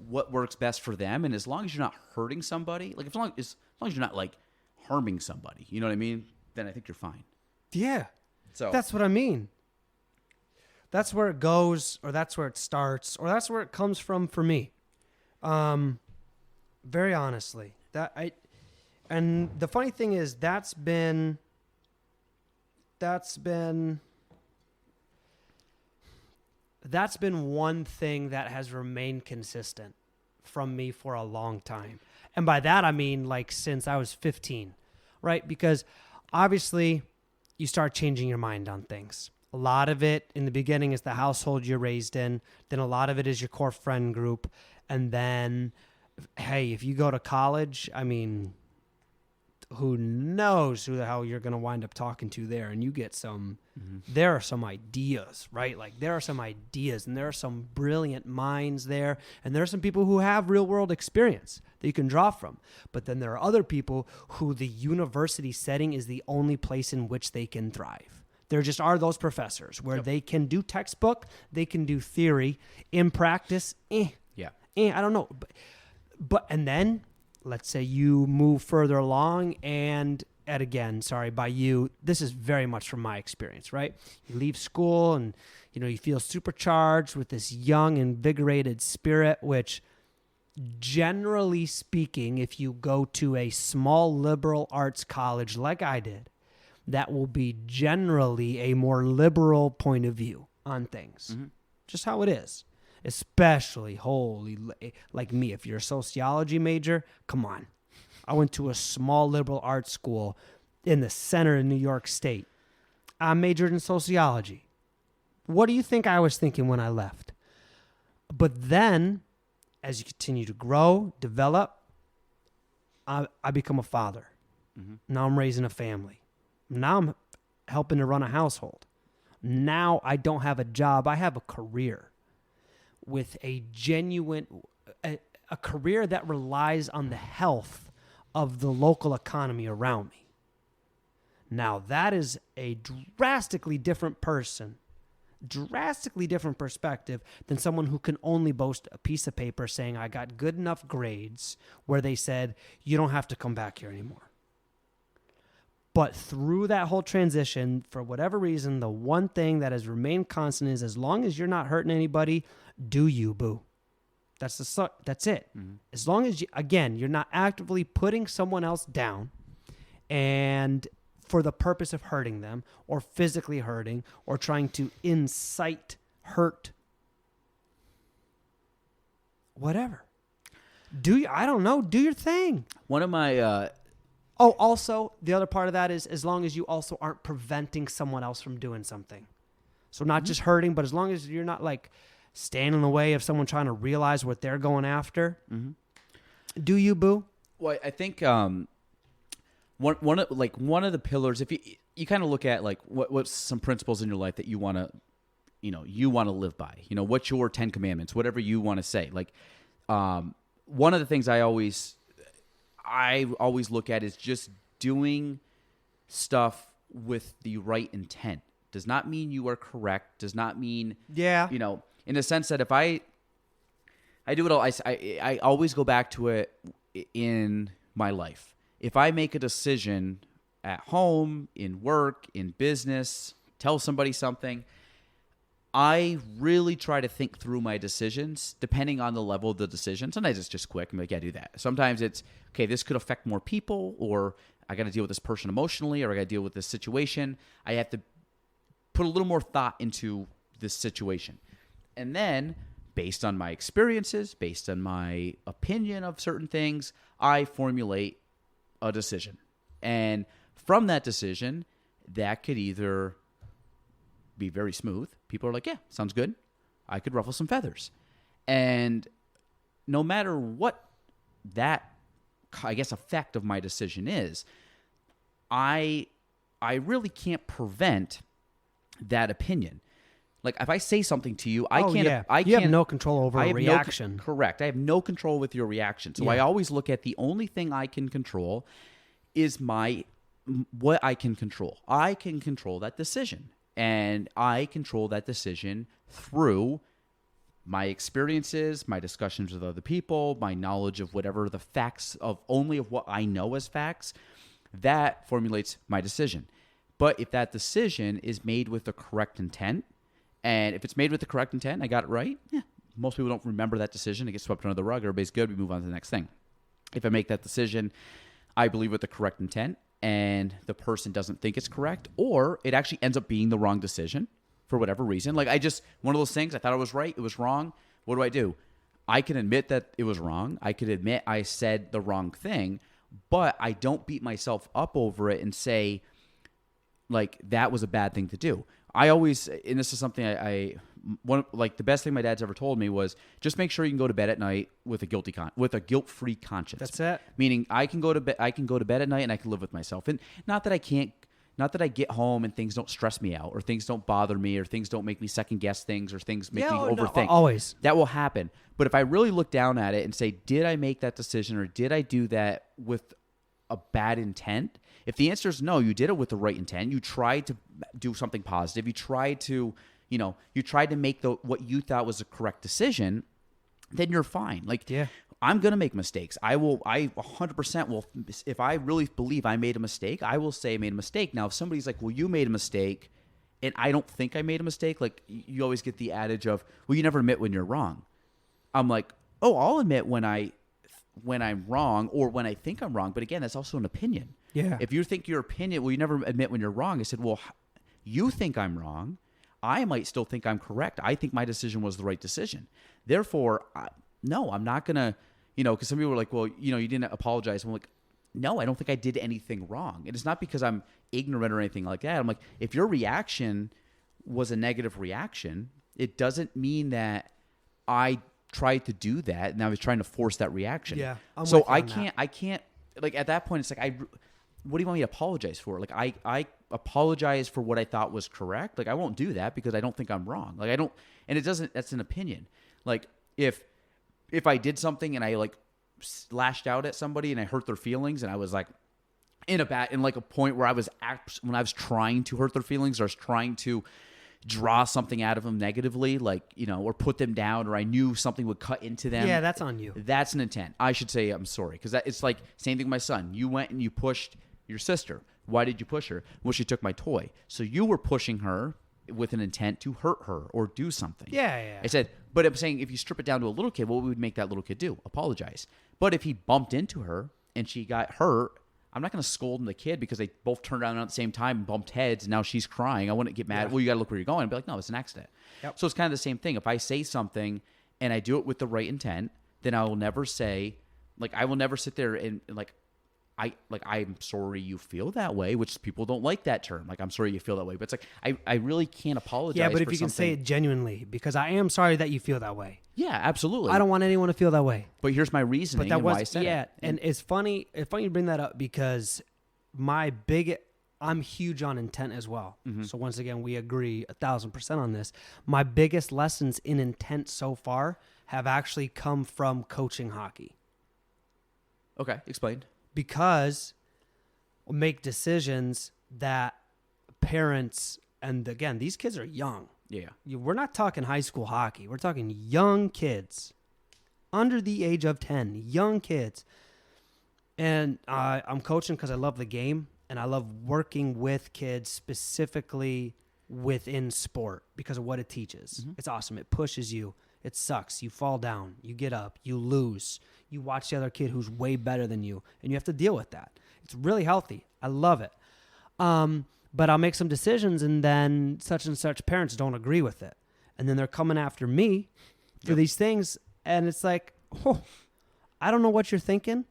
Speaker 1: what works best for them. And as long as you're not hurting somebody, like as long as you're not like harming somebody, you know what I mean? Then I think you're fine.
Speaker 2: Yeah.
Speaker 1: So
Speaker 2: that's what I mean. That's where it goes, or that's where it starts, or that's where it comes from for me. Very honestly, and the funny thing is that's been one thing that has remained consistent from me for a long time. And by that, I mean like since I was 15, right? Because obviously you start changing your mind on things. A lot of it in the beginning is the household you're raised in. Then a lot of it is your core friend group. And then, hey, if you go to college, I mean, who knows who the hell you're going to wind up talking to there. And you get there are some ideas, right? Like there are some ideas and there are some brilliant minds there. And there are some people who have real world experience that you can draw from. But then there are other people who the university setting is the only place in which they can thrive. There just are those professors where they can do textbook, they can do theory. In practice, I don't know. But and then let's say you move further along by you, this is very much from my experience, right? You leave school and, you feel supercharged with this young, invigorated spirit, which generally speaking, if you go to a small liberal arts college like I did, that will be generally a more liberal point of view on things. Mm-hmm. Just how it is. Especially, like me, if you're a sociology major, come on. I went to a small liberal arts school in the center of New York State. I majored in sociology. What do you think I was thinking when I left? But then, as you continue to grow, develop, I become a father. Mm-hmm. Now I'm raising a family. Now I'm helping to run a household. Now I don't have a job. I have a career with a career that relies on the health of the local economy around me. Now that is a drastically different perspective than someone who can only boast a piece of paper saying I got good enough grades where they said you don't have to come back here anymore. But through that whole transition, for whatever reason, the one thing that has remained constant is as long as you're not hurting anybody, do you, boo. That's it. Mm-hmm. As long as, you're not actively putting someone else down and for the purpose of hurting them or physically hurting or trying to incite hurt, whatever. I don't know, do your thing.
Speaker 1: One of my
Speaker 2: Oh, also, the other part of that is as long as you also aren't preventing someone else from doing something. So not just hurting, but as long as you're not like standing in the way of someone trying to realize what they're going after. Mm-hmm. Do you, Boo?
Speaker 1: Well, I think one of the pillars, if you kind of look at like what's some principles in your life that you want to, you want to live by, what's your 10 commandments, whatever you want to say. Like one of the things I always look at is just doing stuff with the right intent. Does not mean you are correct. Does not mean, in the sense that if I do it all, I always go back to it in my life. If I make a decision at home, in work, in business, tell somebody something, I really try to think through my decisions depending on the level of the decision. Sometimes it's just quick. I'm like, yeah, do that. Sometimes it's, okay, this could affect more people, or I got to deal with this person emotionally, or I got to deal with this situation. I have to put a little more thought into this situation. And then, based on my experiences, based on my opinion of certain things, I formulate a decision. And from that decision, that could either be very smooth. People are like, yeah, sounds good. I could ruffle some feathers. And no matter what that, I guess, effect of my decision is, I really can't prevent that opinion. Like if I say something to you, I can't.
Speaker 2: You have no control over a reaction.
Speaker 1: Correct. I have no control with your reaction. So I always look at the only thing I can control is what I can control. I can control that decision. And I control that decision through my experiences, my discussions with other people, my knowledge of whatever the facts of what I know as facts, that formulates my decision. But if that decision is made with the correct intent, and if it's made with the correct intent, and I got it right, most people don't remember that decision. It gets swept under the rug. Everybody's good. We move on to the next thing. If I make that decision, I believe with the correct intent, and the person doesn't think it's correct, or it actually ends up being the wrong decision for whatever reason. Like one of those things, I thought it was right, it was wrong. What do? I can admit that it was wrong. I could admit I said the wrong thing, but I don't beat myself up over it and say, like, that was a bad thing to do. I always, and this is something the best thing my dad's ever told me was just make sure you can go to bed at night with a guilt-free conscience.
Speaker 2: That's it.
Speaker 1: Meaning I can go to bed at night and I can live with myself. And not that I get home and things don't stress me out, or things don't bother me, or things don't make me second guess things, or things make me overthink.
Speaker 2: No, always.
Speaker 1: That will happen. But if I really look down at it and say, did I make that decision, or did I do that with a bad intent? If the answer is no, you did it with the right intent. You tried to do something positive. You tried to, make what you thought was a correct decision, then you're fine. Like, I'm going to make mistakes. I 100% will. If I really believe I made a mistake, I will say I made a mistake. Now, if somebody's like, well, you made a mistake, and I don't think I made a mistake, like you always get the adage of, well, you never admit when you're wrong. I'm like, oh, I'll admit when I'm wrong, or when I think I'm wrong. But again, that's also an opinion.
Speaker 2: Yeah.
Speaker 1: If you think your opinion, well, you never admit when you're wrong. I said, well, you think I'm wrong. I might still think I'm correct. I think my decision was the right decision. Therefore, no, I'm not going to, because some people are like, well, you didn't apologize. I'm like, no, I don't think I did anything wrong. And it's not because I'm ignorant or anything like that. I'm like, if your reaction was a negative reaction, it doesn't mean that I tried to do that and I was trying to force that reaction.
Speaker 2: Yeah.
Speaker 1: So I can't, like at that point, it's like, what do you want me to apologize for? Like I apologize for what I thought was correct. Like I won't do that because I don't think I'm wrong. Like that's an opinion. Like if I did something and I like lashed out at somebody and I hurt their feelings, and I was like in a point where when I was trying to hurt their feelings, or I was trying to draw something out of them negatively, like, or put them down, or I knew something would cut into them.
Speaker 2: Yeah, that's on you.
Speaker 1: That's an intent. I should say I'm sorry, because it's like same thing with my son. You went and you pushed your sister. Why did you push her? Well, she took my toy. So you were pushing her with an intent to hurt her or do something.
Speaker 2: Yeah.
Speaker 1: I said, but I'm saying if you strip it down to a little kid, what would make that little kid do? Apologize. But if he bumped into her and she got hurt, I'm not going to scold the kid because they both turned around at the same time and bumped heads, and now she's crying. I wouldn't get mad. Yeah. Well, you got to look where you're going. And be like, no, it's an accident. Yep. So it's kind of the same thing. If I say something and I do it with the right intent, then I will never say, like, I will never sit there and like I'm sorry you feel that way, which people don't like that term. Like, I'm sorry you feel that way, but it's like I really can't apologize.
Speaker 2: Yeah, but if
Speaker 1: for
Speaker 2: you can say
Speaker 1: something.
Speaker 2: it genuinely, because I am sorry that you feel that way.
Speaker 1: Yeah, absolutely.
Speaker 2: I don't want anyone to feel that way.
Speaker 1: But here's my reasoning
Speaker 2: But that
Speaker 1: and why I said it.
Speaker 2: and it's funny. It's funny you bring that up because I'm huge on intent as well.
Speaker 1: Mm-hmm.
Speaker 2: So once again, we agree 1,000% on this. My biggest lessons in intent so far have actually come from coaching hockey.
Speaker 1: Okay, explain.
Speaker 2: Because we'll make decisions that parents, and again, these kids are young.
Speaker 1: Yeah.
Speaker 2: We're not talking high school hockey. We're talking young kids under the age of 10, young kids. And I'm coaching because I love the game, and I love working with kids specifically within sport because of what it teaches.
Speaker 1: Mm-hmm.
Speaker 2: It's awesome. It pushes you. It sucks. You fall down. You get up. You lose. You watch the other kid who's way better than you, and you have to deal with that. It's really healthy. I love it. But I'll make some decisions, and then such and such parents don't agree with it. And then they're coming after me for these things, and it's like, oh, I don't know what you're thinking.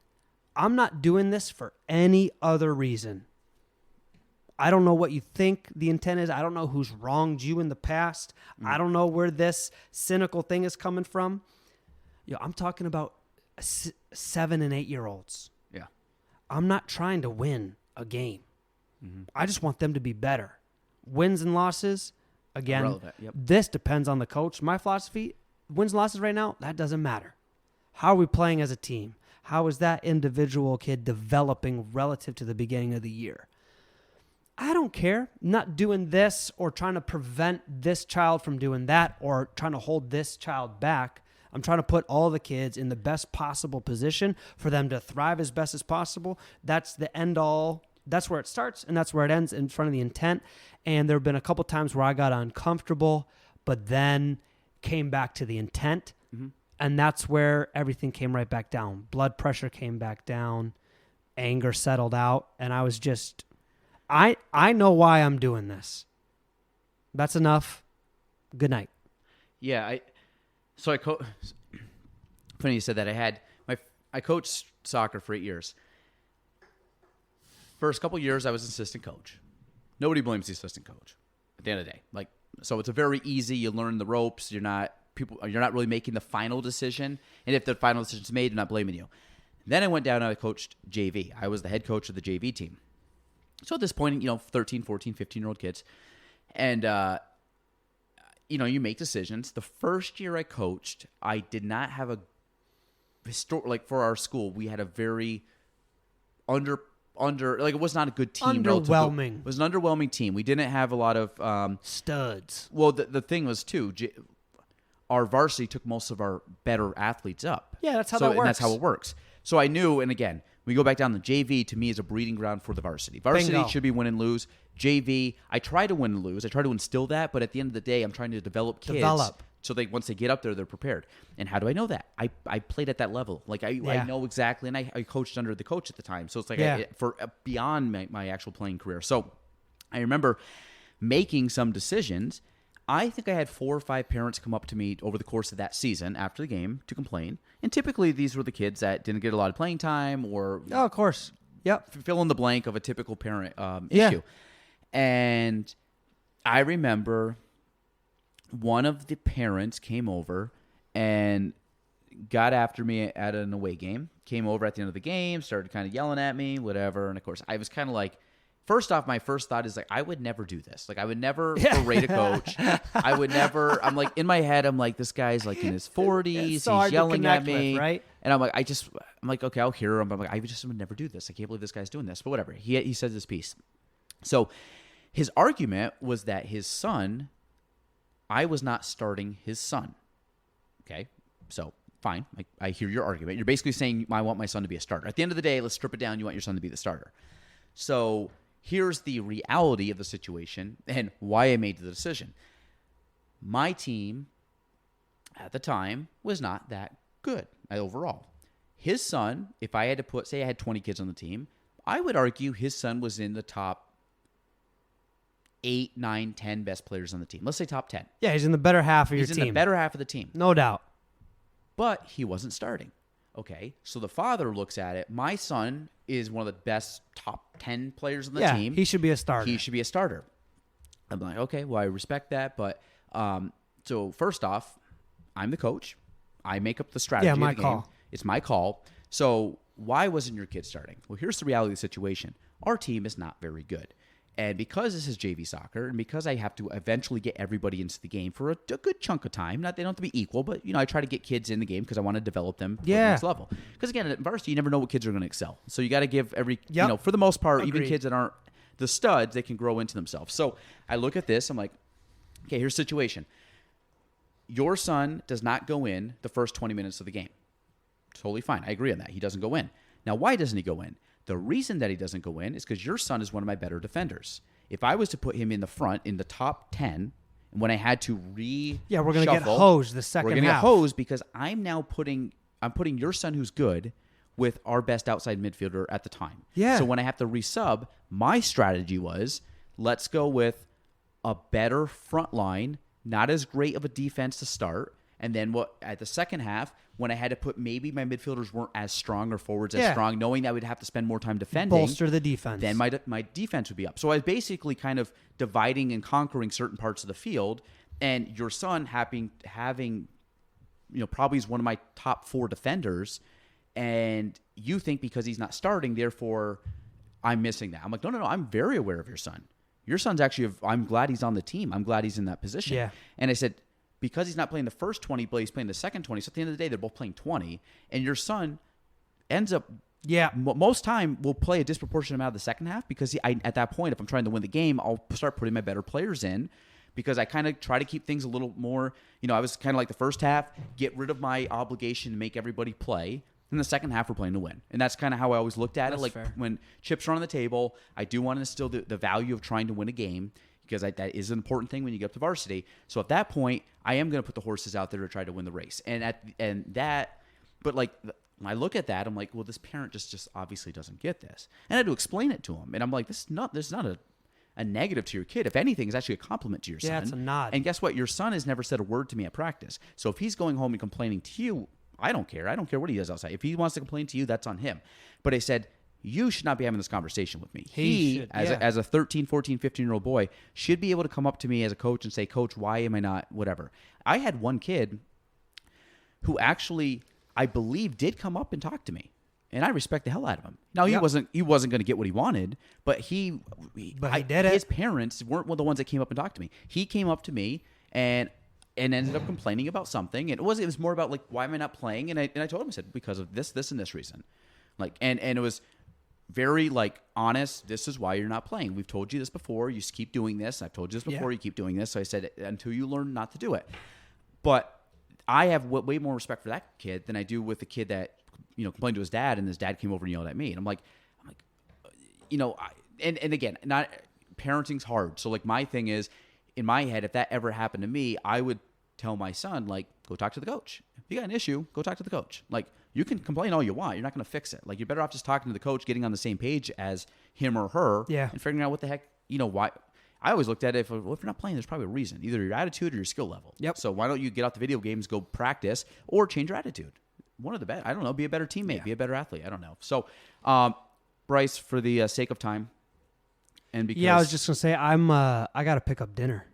Speaker 2: I'm not doing this for any other reason. I don't know what you think the intent is. I don't know who's wronged you in the past. I don't know where this cynical thing is coming from. I'm talking about 7 and 8 year olds.
Speaker 1: Yeah.
Speaker 2: I'm not trying to win a game.
Speaker 1: Mm-hmm.
Speaker 2: I just want them to be better. Wins and losses, again,
Speaker 1: Irrelevant. Yep.
Speaker 2: this depends on the coach. My philosophy, wins and losses right now, that doesn't matter. How are we playing as a team? How is that individual kid developing relative to the beginning of the year? I don't care. Not doing this or trying to prevent this child from doing that or trying to hold this child back. I'm trying to put all the kids in the best possible position for them to thrive as best as possible. That's the end all. That's where it starts and that's where it ends, in front of the intent. And there have been a couple times where I got uncomfortable, but then came back to the intent.
Speaker 1: Mm-hmm.
Speaker 2: And that's where everything came right back down. Blood pressure came back down. Anger settled out. And I was just, I know why I'm doing this. That's enough. Good night.
Speaker 1: Yeah. Funny you said that. I coached soccer for 8 years. First couple years, I was assistant coach. Nobody blames the assistant coach at the end of the day. So it's a very easy, you learn the ropes. You're not really making the final decision. And if the final decision's made, they're not blaming you. Then I went down and I coached JV. I was the head coach of the JV team. So at this point, 13, 14, 15-year-old kids. And, you make decisions. The first year I coached, I did not have for our school, we had a very it was not a good team.
Speaker 2: Underwhelming.
Speaker 1: It was an underwhelming team. We didn't have a lot of
Speaker 2: studs.
Speaker 1: Well, the thing was, too, our varsity took most of our better athletes up.
Speaker 2: Yeah, that's how that works.
Speaker 1: And that's how it works. So I knew, and again, we go back down, the JV to me is a breeding ground for the varsity. Varsity
Speaker 2: Bingo.
Speaker 1: should be win and lose. JV, I try to win and lose. I try to instill that, but at the end of the day, I'm trying to develop kids. So once they get up there, they're prepared. And how do I know that? I played at that level. I know exactly, and I coached under the coach at the time. So it's beyond my actual playing career. So I remember making some decisions. I think I had 4 or 5 parents come up to me over the course of that season after the game to complain. And typically these were the kids that didn't get a lot of playing time or
Speaker 2: of course. Yep.
Speaker 1: Fill in the blank of a typical parent issue. And I remember one of the parents came over and got after me at an away game, came over at the end of the game, started kind of yelling at me, whatever. And of course, I was kind of like, first off, my first thought is I would never do this. I would never berate a coach. I would never, I'm in my head, I'm like, this guy's in his 40s.
Speaker 2: So
Speaker 1: he's yelling at me.
Speaker 2: with, right?
Speaker 1: And I'm like, okay, I'll hear him. I'm like, I just would never do this. I can't believe this guy's doing this. But whatever. He says this piece. So his argument was that his son, I was not starting his son. Okay. So fine. I hear your argument. You're basically saying I want my son to be a starter. At the end of the day, let's strip it down. You want your son to be the starter. So here's the reality of the situation and why I made the decision. My team at the time was not that good overall. His son, if I had to say I had 20 kids on the team, I would argue his son was in the top 8, 9, 10 best players on the team. Let's say top 10.
Speaker 2: Yeah, he's in the better half of your
Speaker 1: team. He's
Speaker 2: team.
Speaker 1: in the better half of the team.
Speaker 2: No doubt.
Speaker 1: But he wasn't starting. Okay, so the father looks at it. My son is one of the best top 10 players on the team.
Speaker 2: He should be a starter.
Speaker 1: He should be a starter. I'm like, okay, well, I respect that. But so first off, I'm the coach. I make up the strategy of the game.
Speaker 2: Call.
Speaker 1: It's my call. So why wasn't your kid starting? Well, here's the reality of the situation. Our team is not very good. And because this is JV soccer, and because I have to eventually get everybody into the game for a good chunk of time, they don't have to be equal, but I try to get kids in the game because I want to develop them to the next level. Because again, at varsity, you never know what kids are going to excel. So you got to give for the most part, even kids that aren't the studs, they can grow into themselves. So I look at this, I'm like, okay, here's the situation. Your son does not go in the first 20 minutes of the game. Totally fine. I agree on that. He doesn't go in. Now, why doesn't he go in? The reason that he doesn't go in is because your son is one of my better defenders. If I was to put him in the front in the top 10, and when I had to we're
Speaker 2: going to get hosed the second half.
Speaker 1: We're going to get hosed because I'm putting your son who's good with our best outside midfielder at the time.
Speaker 2: Yeah.
Speaker 1: So when I have to resub, my strategy was let's go with a better front line, not as great of a defense to start. And then at the second half, when I had to put maybe my midfielders weren't as strong or forwards as strong, knowing that we'd have to spend more time defending.
Speaker 2: Bolster the defense.
Speaker 1: Then my defense would be up. So I was basically kind of dividing and conquering certain parts of the field. And your son having probably is one of my top 4 defenders. And you think because he's not starting, therefore I'm missing that. I'm like, no. I'm very aware of your son. Your son's actually, I'm glad he's on the team. I'm glad he's in that position.
Speaker 2: Yeah.
Speaker 1: And I said, because he's not playing the first 20, but he's playing the second 20. So at the end of the day, they're both playing 20. And your son ends up, most time will play a disproportionate amount of the second half because at that point, if I'm trying to win the game, I'll start putting my better players in because I kind of try to keep things a little more, I was kind of like the first half, get rid of my obligation to make everybody play. In the second half, we're playing to win. And that's kind of how I always looked at it. Like
Speaker 2: fair.
Speaker 1: When chips are on the table, I do want to instill the value of trying to win a game because that is an important thing when you get up to varsity. So at that point, I am going to put the horses out there to try to win the race. But when I look at that, I'm like, well, this parent just obviously doesn't get this. And I had to explain it to him. And I'm like, this is not a negative to your kid. If anything, it's actually a compliment to your son.
Speaker 2: Yeah, it's a nod.
Speaker 1: And guess what? Your son has never said a word to me at practice. So if he's going home and complaining to you, I don't care. I don't care what he does outside. If he wants to complain to you, that's on him. But I said, you should not be having this conversation with me. He should, as a 13, 14, 15-year-old boy, should be able to come up to me as a coach and say, Coach, why am I not whatever? I had one kid who actually, I believe, did come up and talk to me. And I respect the hell out of him. Now, he wasn't going to get what he wanted, but he did it. His parents weren't the ones that came up and talked to me. He came up to me and ended up complaining about something. And it was more about, like, why am I not playing? And I told him, I said, because of this, and this reason. Like, and it was very, like, honest. This is why you're not playing. We've told you this before. You keep doing this. I've told you this before. You keep doing this. So I said, until you learn not to do it. But I have way more respect for that kid than I do with the kid that, complained to his dad, and his dad came over and yelled at me. And I'm like, and again, not parenting's hard. So, like, my thing is, in my head, if that ever happened to me, I would tell my son, like, go talk to the coach. If you got an issue, go talk to the coach. Like, you can complain all you want. You're not going to fix it. Like, you're better off just talking to the coach, getting on the same page as him or her, and figuring out what the heck, why. I always looked at it, if you're not playing, there's probably a reason. Either your attitude or your skill level.
Speaker 2: Yep.
Speaker 1: So why don't you get out the video games, go practice, or change your attitude? One of the best. I don't know. Be a better teammate. Be a better athlete. I don't know. So, Bryce, for the sake of time, and because
Speaker 2: I was just gonna say I got to pick up dinner.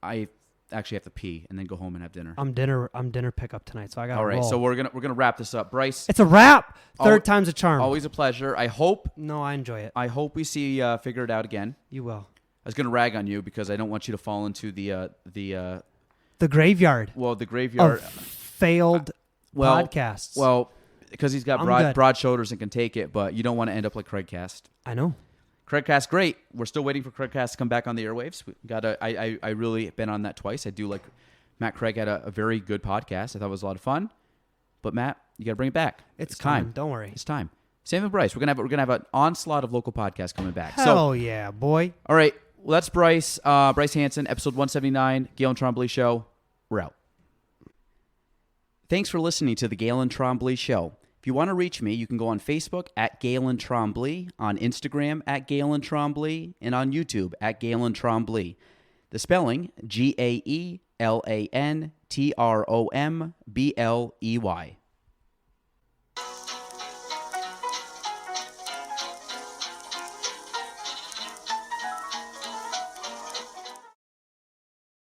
Speaker 1: I actually have to pee and then go home and have dinner.
Speaker 2: I'm dinner pickup tonight, so I got.
Speaker 1: All right,
Speaker 2: roll.
Speaker 1: so we're gonna wrap this up, Bryce.
Speaker 2: It's a wrap. Third time's a charm.
Speaker 1: Always a pleasure. I hope.
Speaker 2: No, I enjoy it.
Speaker 1: I hope we see figure it out again.
Speaker 2: You will.
Speaker 1: I was gonna rag on you because I don't want you to fall into the
Speaker 2: graveyard.
Speaker 1: Well, the graveyard
Speaker 2: of failed podcasts.
Speaker 1: Well, because he's got broad shoulders and can take it, but you don't want to end up like Craigcast.
Speaker 2: I know.
Speaker 1: Craigcast, great. We're still waiting for Craigcast to come back on the airwaves. I really been on that twice. I do like Matt Craig had a very good podcast. I thought it was a lot of fun. But Matt, you got to bring it back.
Speaker 2: It's
Speaker 1: time.
Speaker 2: Don't worry.
Speaker 1: It's time. Same with Bryce. We're gonna have an onslaught of local podcasts coming back.
Speaker 2: Hell yeah, boy.
Speaker 1: All right. Well, that's Bryce. Bryce Hanson, episode 179, Galen Trombley Show. We're out. Thanks for listening to the Galen Trombley Show. If you want to reach me, you can go on Facebook at Galen Trombley, on Instagram at Galen Trombley, and on YouTube at Galen Trombley. The spelling, GaelanTrombley.